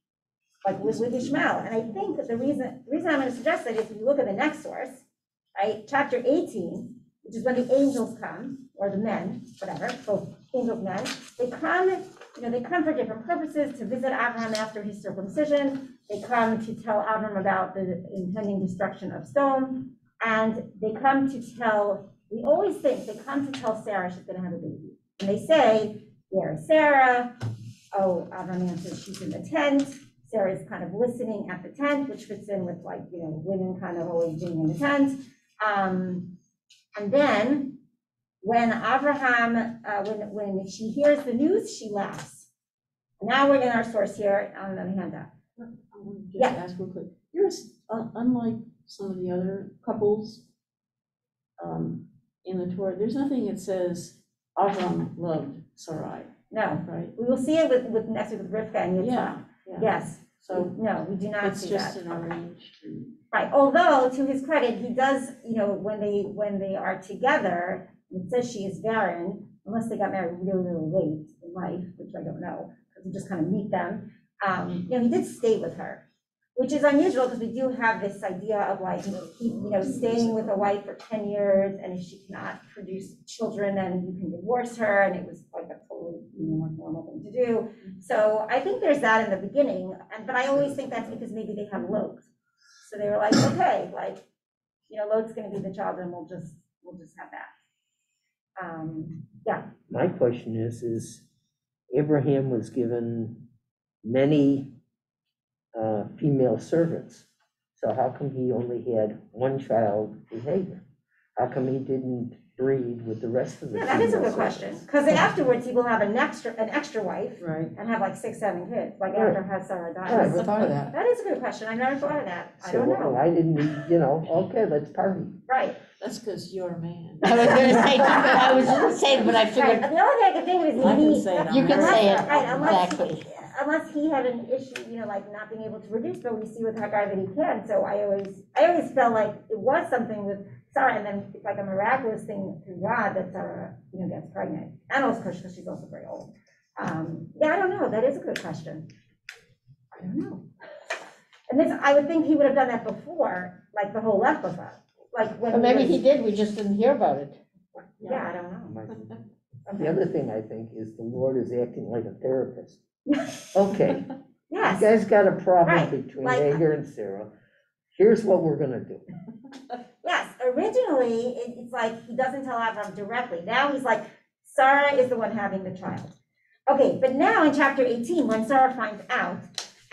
like with Ishmael. And I think that the reason I'm going to suggest that is if you look at the next source, right, chapter 18, which is when the angels come, or the men, whatever, both angels and men, they come for different purposes to visit Abraham after his circumcision. They come to tell Abraham about the impending destruction of Sodom. And they come to tell, we always think, they come to tell Sarah she's going to have a baby. And they say, where is Sarah? Oh, Abraham answers, she's in the tent. Sarah's kind of listening at the tent, which fits in with women kind of always being in the tent. And then when Abraham, when she hears the news, she laughs. Now we're in our source here on the handout. I want to just ask real quick. Here's, unlike some of the other couples in the Torah, there's nothing that says Avraham loved Sarai. No, right? We will see it with next week with Rivka and Yitzhak. Yeah. Yes. So no, we do not see that. it's just an arranged. Right. Although, to his credit, he does. When they are together, it says she is barren, unless they got married really, really late in life, which I don't know, because we just kind of meet them. He did stay with her, which is unusual because we do have this idea of staying with a wife for 10 years, and if she cannot produce children, then you can divorce her, and it was like a totally normal thing to do. So I think there's that in the beginning, but I always think that's because maybe they have Lot. So they were like, okay, Lot's going to be the child, and we'll just we'll just have that. Yeah, My question is Abraham was given many female servants. So how come he only had one child with Hagar? How come he didn't breed with the rest of the yeah, that is a female good question, servants? because afterwards he will have an extra wife Right. and have like 6, 7 kids, like Right. after has Sarah Right. dies. Never thought of that. That is a good question, I never thought of that, I So don't know, why didn't he, okay, let's party. right. That's because you're a man. I was gonna say, but I Right, figured the only thing I could think of is I can maybe. say it on you can record. say it, Right, exactly. Unless he had an issue, like not being able to reduce, but we see with Hagar that he can, so I always felt like it was something with Sarah, and then it's like a miraculous thing through God that Sarah, gets pregnant, and also because she's also very old. Yeah, I don't know, that is a good question. I don't know. And this, I would think he would have done that before, like the whole Lephapha, like when. Or maybe he did, we just didn't hear about it. Yeah, I don't know. The other thing I think is the Lord is acting like a therapist. Okay, you Yes, guys got a problem Right, between like- Hagar and Sarah. Here's what we're gonna do. yes, originally, it's like he doesn't tell Abraham directly, now he's like, Sarah is the one having the child. Okay, but now in chapter 18, when Sarah finds out,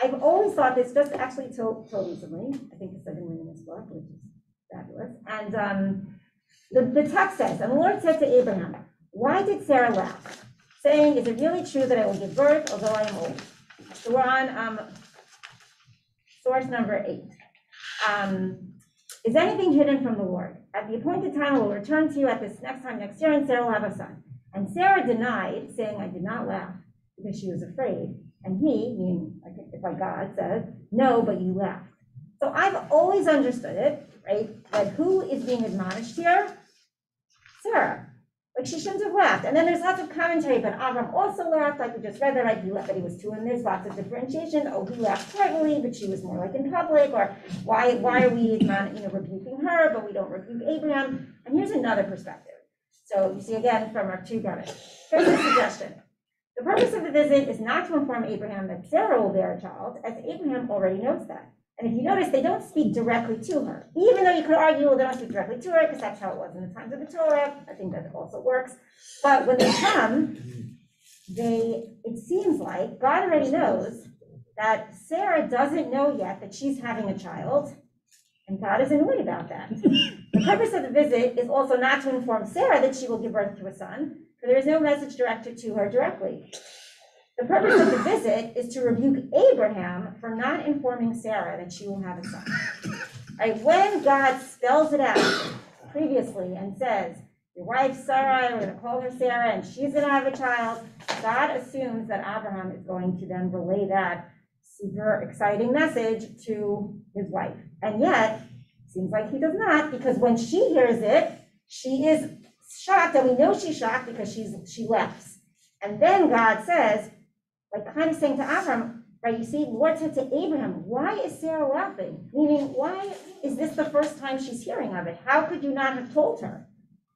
I've always thought this, just actually till recently, I think it's 7 in this book, which is fabulous, and the text says, and the Lord said to Abraham, why did Sarah laugh? Saying, is it really true that I will give birth, although I am old? So we're on source number 8. Is anything hidden from the Lord? At the appointed time, I will return to you at this next time next year, and Sarah will have a son. And Sarah denied, saying, I did not laugh, because she was afraid. And he, meaning, like God, said, no, but you laughed. So I've always understood it, right, that who is being admonished here? Sarah. Like, she shouldn't have laughed. And then there's lots of commentary, but Avraham also laughed, like we just read that, right? He laughed, but he was 2, and there's lots of differentiation. Oh, he laughed privately, but she was more like in public, or why are we rebuking her, but we don't rebuke Abraham? And here's another perspective. So you see again from our 2 brothers. Here's a suggestion. The purpose of the visit is not to inform Abraham that Sarah will bear a child, as Abraham already knows that. And if you notice, they don't speak directly to her, even though you could argue, well, they don't speak directly to her, because that's how it was in the times of the Torah. I think that also works. But when they come, it seems like God already knows that Sarah doesn't know yet that she's having a child, and God is annoyed about that. The purpose of the visit is also not to inform Sarah that she will give birth to a son, for there is no message directed to her directly. The purpose of the visit is to rebuke Abraham for not informing Sarah that she will have a son. Right? When God spells it out previously and says, your wife Sarah, we're going to call her Sarah, and she's going to have a child, God assumes that Abraham is going to then relay that super exciting message to his wife. And yet, it seems like he does not, because when she hears it, she is shocked, and we know she's shocked because she laughs. And then God says, like kind of saying to Abraham, right, you see, Lord said to Abraham, why is Sarah laughing? Meaning, why is this the first time she's hearing of it? How could you not have told her?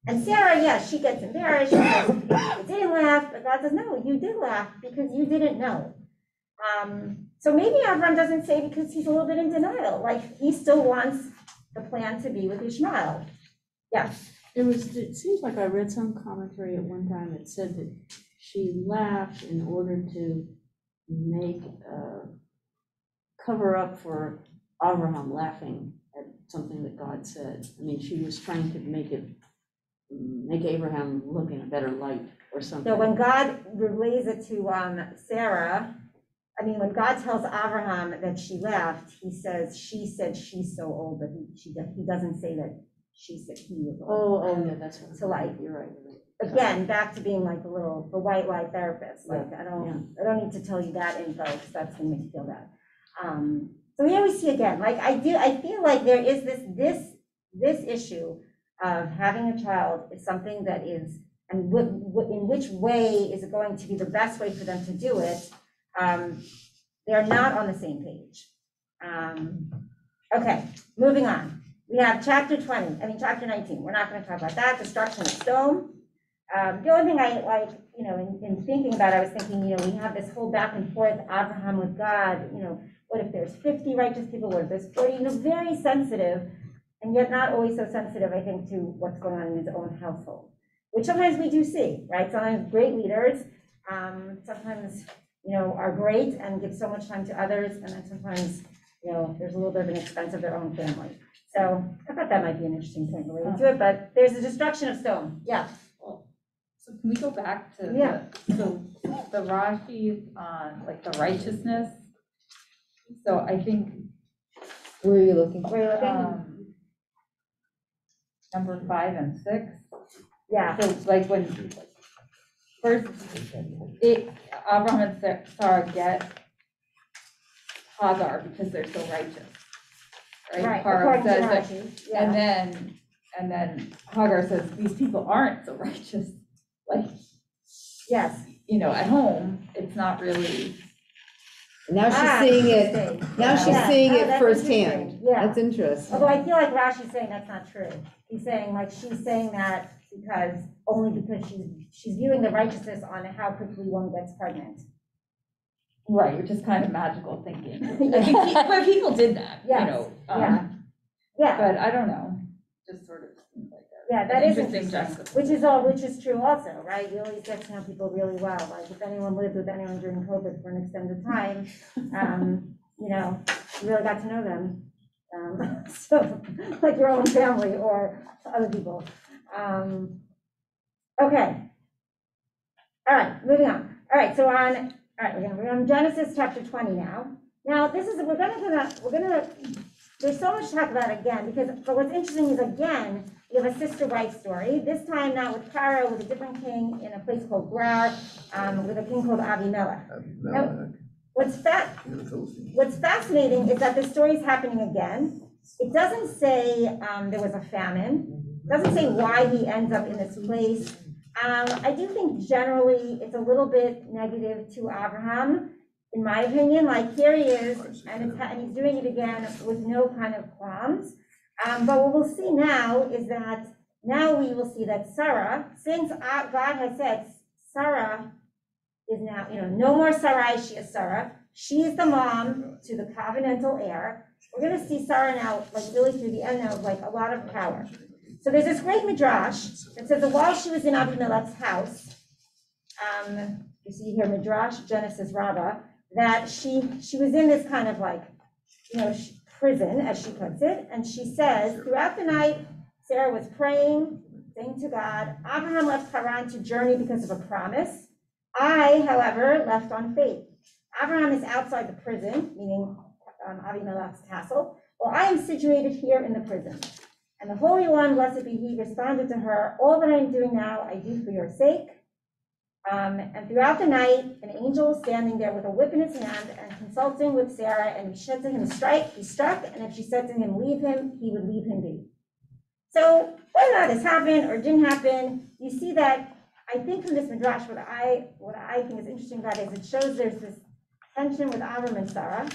And Sarah, yes, she gets embarrassed, she says, I didn't laugh, but God says, no, you did laugh because you didn't know. So maybe Abraham doesn't say because he's a little bit in denial, like he still wants the plan to be with Ishmael. Yes. It seems like I read some commentary at one time that said that she laughed in order to make, cover up for Avraham laughing at something that God said. I mean, she was trying to make Abraham look in a better light or something. So when God relays it to Sarah, when God tells Avraham that she laughed, he says, she said she's so old, but he doesn't say that she said he was old. Oh, yeah, that's what. So like, you're right. Again, back to being like the white lie therapist. Like, Yeah, I don't need to tell you that info, because that's gonna make you feel bad. So here we see again, like I feel like there is this issue of having a child is something that is, and in which way is it going to be the best way for them to do it? They're not on the same page. Okay, moving on. We have chapter 19. We're not going to talk about that, destruction of Sodom. The only thing I like, in thinking about it, I was thinking, we have this whole back and forth, Abraham with God, what if there's 50 righteous people, what if there's 40, very sensitive. and yet not always so sensitive, I think, to what's going on in his own household, which sometimes we do see, right? Sometimes great leaders, sometimes, are great and give so much time to others, and then sometimes, there's a little bit of an expense of their own family. So I thought that might be an interesting point related to it, but there's a destruction of stone. Yeah. So can we go back to Yeah. the Rashi on like the righteousness? So I think, Where are you looking? Where you looking? Number 5 and 6. Yeah. So like when first Abraham and Sarah get Hagar because they're so righteous. Right? Hagar According to says that, Rashi. Yeah. and then Hagar says, these people aren't so righteous. Like, Yes. at home, it's not really. Now she's seeing it, now she's Yeah. seeing Oh, it that's firsthand. interesting. Yeah. That's interesting. Although I feel like Rashi's saying that's not true. He's saying she's saying that only because she's viewing the righteousness on how quickly one gets pregnant. Right, which is kind of magical thinking. I think but people did that, Yes. Yeah. Yeah. But I don't know, just sort of seems like that. Yeah, that is Interesting interesting, juxtaposition. which is true also, right? You always get to know people really well. Like if anyone lived with anyone during COVID for an extended time, you really got to know them. So like your own family or other people. Okay. All right, moving on. All right, we're on Genesis chapter 20 now. Now we're gonna there's so much to talk about again but what's interesting is again we have a sister-wife story. This time not with Pharaoh, with a different king in a place called Gerar, with a king called Avimelech. Now, what's fascinating is that this story is happening again. It doesn't say there was a famine. It doesn't say why he ends up in this place. I do think generally it's a little bit negative to Abraham, in my opinion. Like here he is, and he's doing it again with no kind of qualms. But what we'll see now is that we will see that Sarah, since God has said Sarah is now, no more Sarai, she is Sarah. She is the mom to the covenantal heir. We're going to see Sarah now, really through the end now, a lot of power. So there's this great midrash that says that while she was in Abimelech's house, you see here midrash Genesis Rabbah, that she was in this kind of prison, as she puts it, and she says throughout the night Sarah was praying, saying to God, Abraham left Haran to journey because of a promise. I, however, left on faith. Abraham is outside the prison, meaning Abimelech's castle, while I am situated here in the prison. And the Holy One, blessed be He, responded to her, all that I am doing now, I do for your sake. And throughout the night, an angel was standing there with a whip in his hand and consulting with Sarah, and he said to him, strike, he struck, and if she said to him, leave him, he would leave him be. So whether or not this happened or didn't happen, you see that, I think from this midrash, what I think is interesting about it is it shows there's this tension with Avram and Sarah.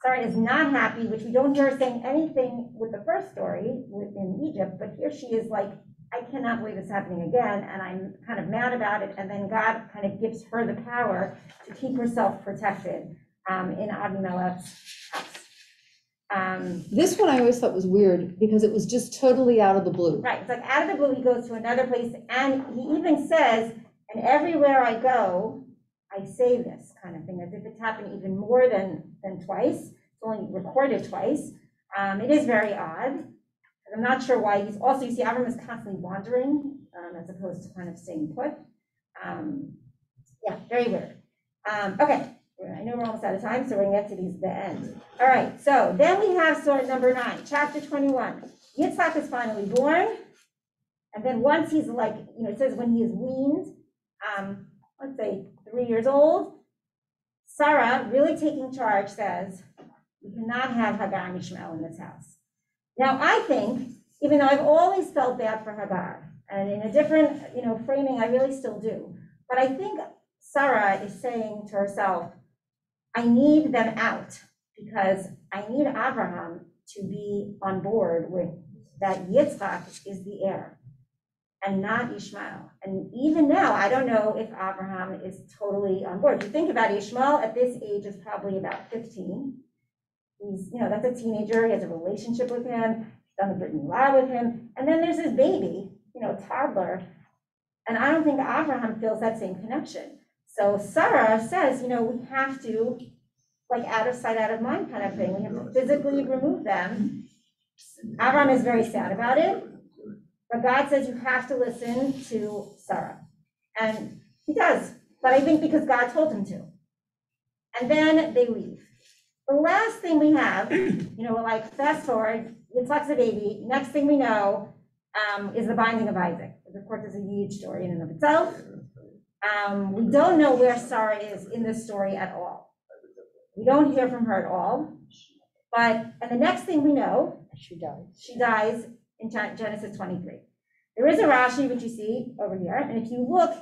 Sarah is not happy, which we don't hear her saying anything with the first story in Egypt, but here she is like, I cannot believe it's happening again, and I'm kind of mad about it, and then God kind of gives her the power to keep herself protected in Abimelech's house. This one I always thought was weird because it was just totally out of the blue. Right, it's like out of the blue, he goes to another place, and he even says, and everywhere I go, I say this kind of thing, as if it's happened even more than twice. It's only recorded twice. It is very odd. I'm not sure why. He's also, you see, Avram is constantly wandering as opposed to kind of staying put. Yeah, very weird. Okay, I know we're almost out of time, so we're gonna get to the end. All right, so then we have story number 9, chapter 21. Yitzhak is finally born, and then once he's it says when he is weaned, let's say 3 years old, Sarah, really taking charge, says, we cannot have Hagar and Ishmael in this house. Now, I think, even though I've always felt bad for Hagar, and in a different, framing, I really still do, but I think Sarah is saying to herself, I need them out because I need Abraham to be on board with that Yitzchak is the heir and not Ishmael. And even now, I don't know if Abraham is totally on board. If you think about Ishmael at this age is probably about 15. He's, that's a teenager. He has a relationship with him. done the Brit Milah with him, and then there's his baby, toddler. And I don't think Avraham feels that same connection. So Sarah says, we have to, like, out of sight, out of mind kind of thing. We have to physically remove them. Avraham is very sad about it, but God says you have to listen to Sarah. And he does, but I think because God told him to. And then they leave. The last thing we have, like fast forward, Yitzhak's a baby. Next thing we know is the binding of Isaac. Which of course is a huge story in and of itself. We don't know where Sarah is in this story at all. We don't hear from her at all. And the next thing we know, she dies in Genesis 23. There is a Rashi, which you see over here. And if you look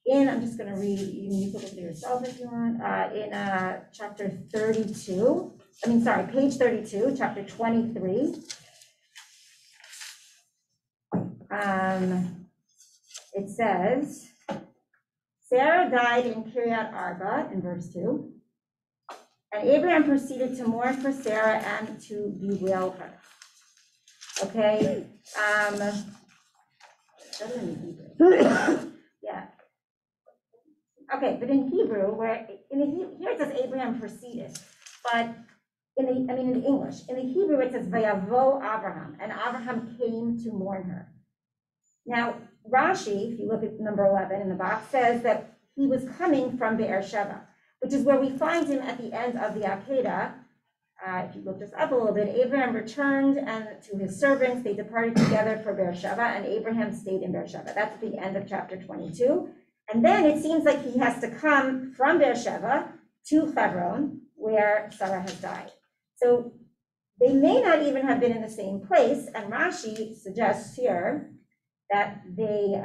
I'm just going to read, you can look at it yourself if you want, in chapter 32, page 32, chapter 23. It says, Sarah died in Kiryat Arba in verse 2, and Abraham proceeded to mourn for Sarah and to bewail her. Okay, yeah. Okay, but in Hebrew, here it says Abraham proceeded, but in the English, in the Hebrew it says Vayavo Avraham, and Avraham came to mourn her. Now, Rashi, if you look at number 11 in the box, says that he was coming from Beersheba, which is where we find him at the end of the Akedah. If you look this up a little bit, Abraham returned and to his servants, they departed together for Beersheba, and Abraham stayed in Beersheba. That's at the end of chapter 22. And then it seems like he has to come from Beersheba to Hebron, where Sarah has died. So they may not even have been in the same place, and Rashi suggests here that the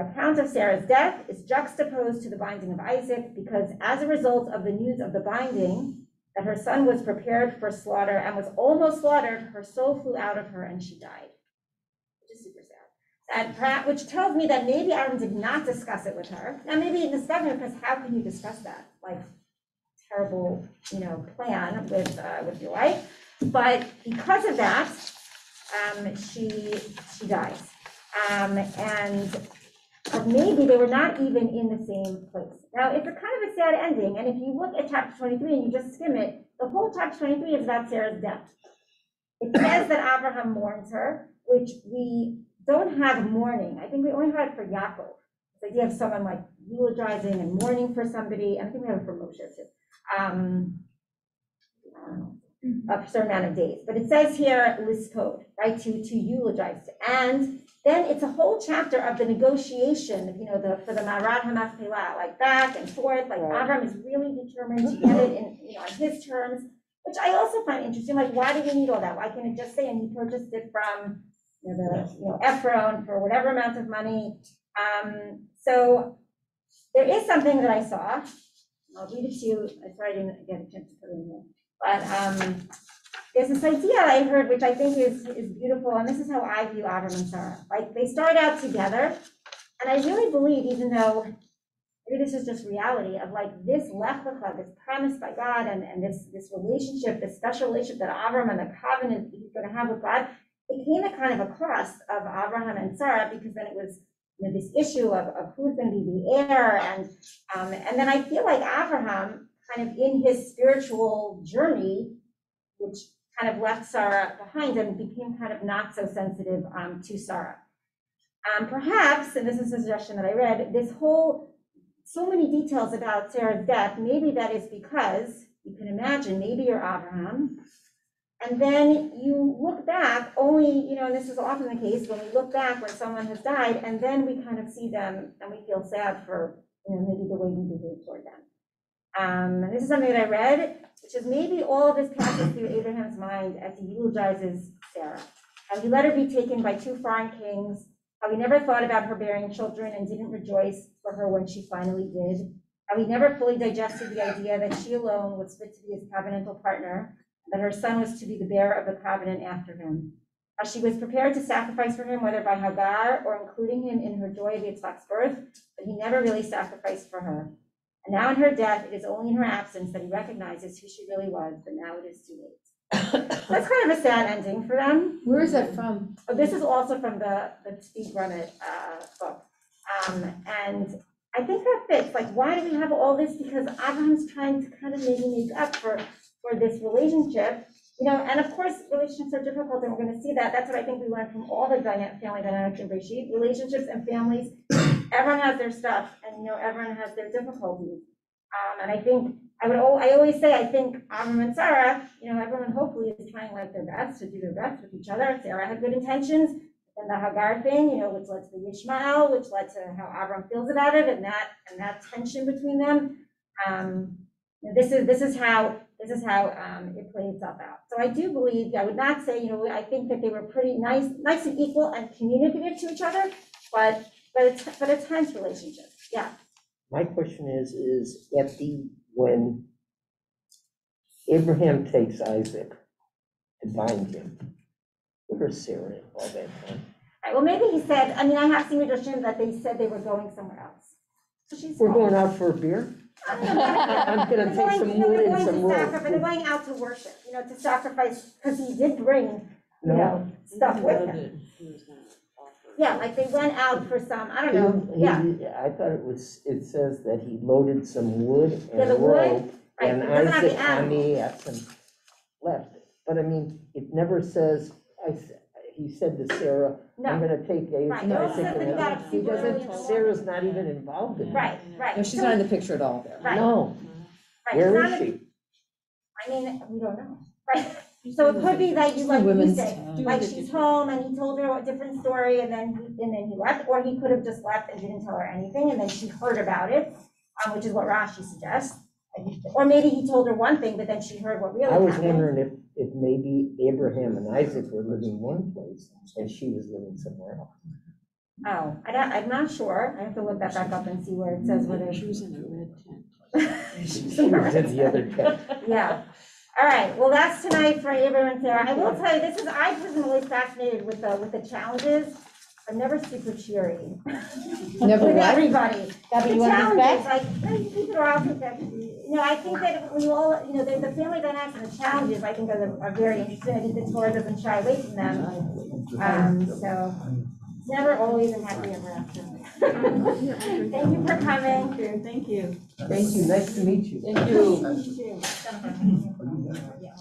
account of Sarah's death is juxtaposed to the binding of Isaac, because as a result of the news of the binding, that her son was prepared for slaughter and was almost slaughtered, her soul flew out of her and she died, which is super sad. Which tells me that maybe Aaron did not discuss it with her. Now, maybe he discussed it, because how can you discuss that? Like, terrible, plan with your wife. But because of that, she dies. But maybe they were not even in the same place. Now, it's a kind of a sad ending, and if you look at chapter 23 and you just skim it, the whole chapter 23 is about Sarah's death. It says that Abraham mourns her, which we don't have mourning. I think we only have it for Yaakov. The idea of someone like eulogizing and mourning for somebody, and I think we have it for Moshe too. A certain amount of days. But it says here, lispod, right, to eulogize. And then it's a whole chapter of the negotiation, for the Marat HaMachpelah, like back and forth, like Abraham is really determined to get it on his terms, which I also find interesting. Like, why do we need all that? Why can't it just say, and he purchased it from Ephron for whatever amount of money? So there is something that I saw. I'll read it to you. I'm sorry I didn't get a chance to put it in here. But there's this idea I heard, which I think is beautiful, and this is how I view Avraham and Sarah. Like, they start out together, and I really believe, even though maybe this is just reality, of like this Lech Lecha, this premise by God, and this relationship, this special relationship that Avraham and the covenant he's going to have with God, it came at kind of a cost of Avraham and Sarah, because then it was this issue of who's going to be the heir, and then I feel like Avraham, kind of in his spiritual journey, which kind of left Sarah behind and became kind of not so sensitive to Sarah. Perhaps, and this is a suggestion that I read, so many details about Sarah's death, maybe that is because, you can imagine, maybe you're Avraham, and then you look back only, and this is often the case, when we look back when someone has died, and then we kind of see them and we feel sad for, maybe the way we behave toward them. And this is something that I read, which is maybe all of this passes through Abraham's mind as he eulogizes Sarah. How he let her be taken by 2 foreign kings, how he never thought about her bearing children and didn't rejoice for her when she finally did, how he never fully digested the idea that she alone was fit to be his covenantal partner, that her son was to be the bearer of the covenant after him, how she was prepared to sacrifice for him, whether by Hagar or including him in her joy of Yitzhak's birth, but he never really sacrificed for her. And now in her death, it is only in her absence that he recognizes who she really was, but now it is too late. That's kind of a sad ending for them. Where is that from? Oh, this is also from the Speak Run It book. And I think that fits, like, why do we have all this? Because Abraham's trying to kind of maybe make up for this relationship, you know, and of course, relationships are difficult, and we're gonna see that. That's what I think we learned from all the family dynamics in Bereshit. Relationships and families, everyone has their stuff, and, you know, everyone has their difficulties. And I think, I always say, I think Avraham and Sarah, you know, everyone hopefully is trying like their best to do their best with each other. Sarah had good intentions, and the Hagar thing, you know, which led to the Ishmael, which led to how Avraham feels about it, and that tension between them. This is how it played itself out. So I do believe, I would not say, you know, I think that they were pretty nice and equal and communicative to each other, but a tense relationship. Yeah. My question is when Abraham takes Isaac to bind him, where's Sarah in all that time? All right, well, maybe he said, I mean, I have seen tradition that they said they were going somewhere else. So she's We're going out for a beer? I'm gonna take some wood and some rope. They're going out to worship, you know, to sacrifice, because he did bring, you No. know, stuff with him. He was gonna offer. Yeah, like they went out for some, I don't know, yeah. I thought it says that he loaded some wood Yeah, the and wood, rope, right, and it doesn't have the Isaac on the animal. ass and left. But I mean, it never says, he said to Sarah, I'm No, gonna take Isaac. Right, it all says that he got up He super early in the doesn't, morning. Sarah's not even involved in it. right. No, she's So- not in the picture at all. Right. No, right, where it's is not a- she? I mean, we don't know, right? So it could be that you, like you Women's say, town. like she's home and he told her a different story and then he left, or he could have just left and didn't tell her anything and then she heard about it, which is what Rashi suggests. Or maybe he told her one thing, but then she heard what really I was happened. wondering if maybe Abraham and Isaac were living one place and she was living somewhere else. Oh, I'm not sure. I have to look that back up and see where it says whether She was in a red tent. She was in the other tent. Yeah. All right, well, that's tonight for Abraham and Sarah. I will tell you, I personally fascinated with the challenges. I'm never super cheery. Never With what? everybody. Gabi, The you want this challenges, back? like, keep it or I'll take that. You know, I think that we all, you know, the family dynamics and the challenges, I think are very interesting. I think the Torah doesn't shy away from them. So, never always a happy ever after. Thank you for coming. Thank you. Thank you, nice to meet you. Thank you. You too.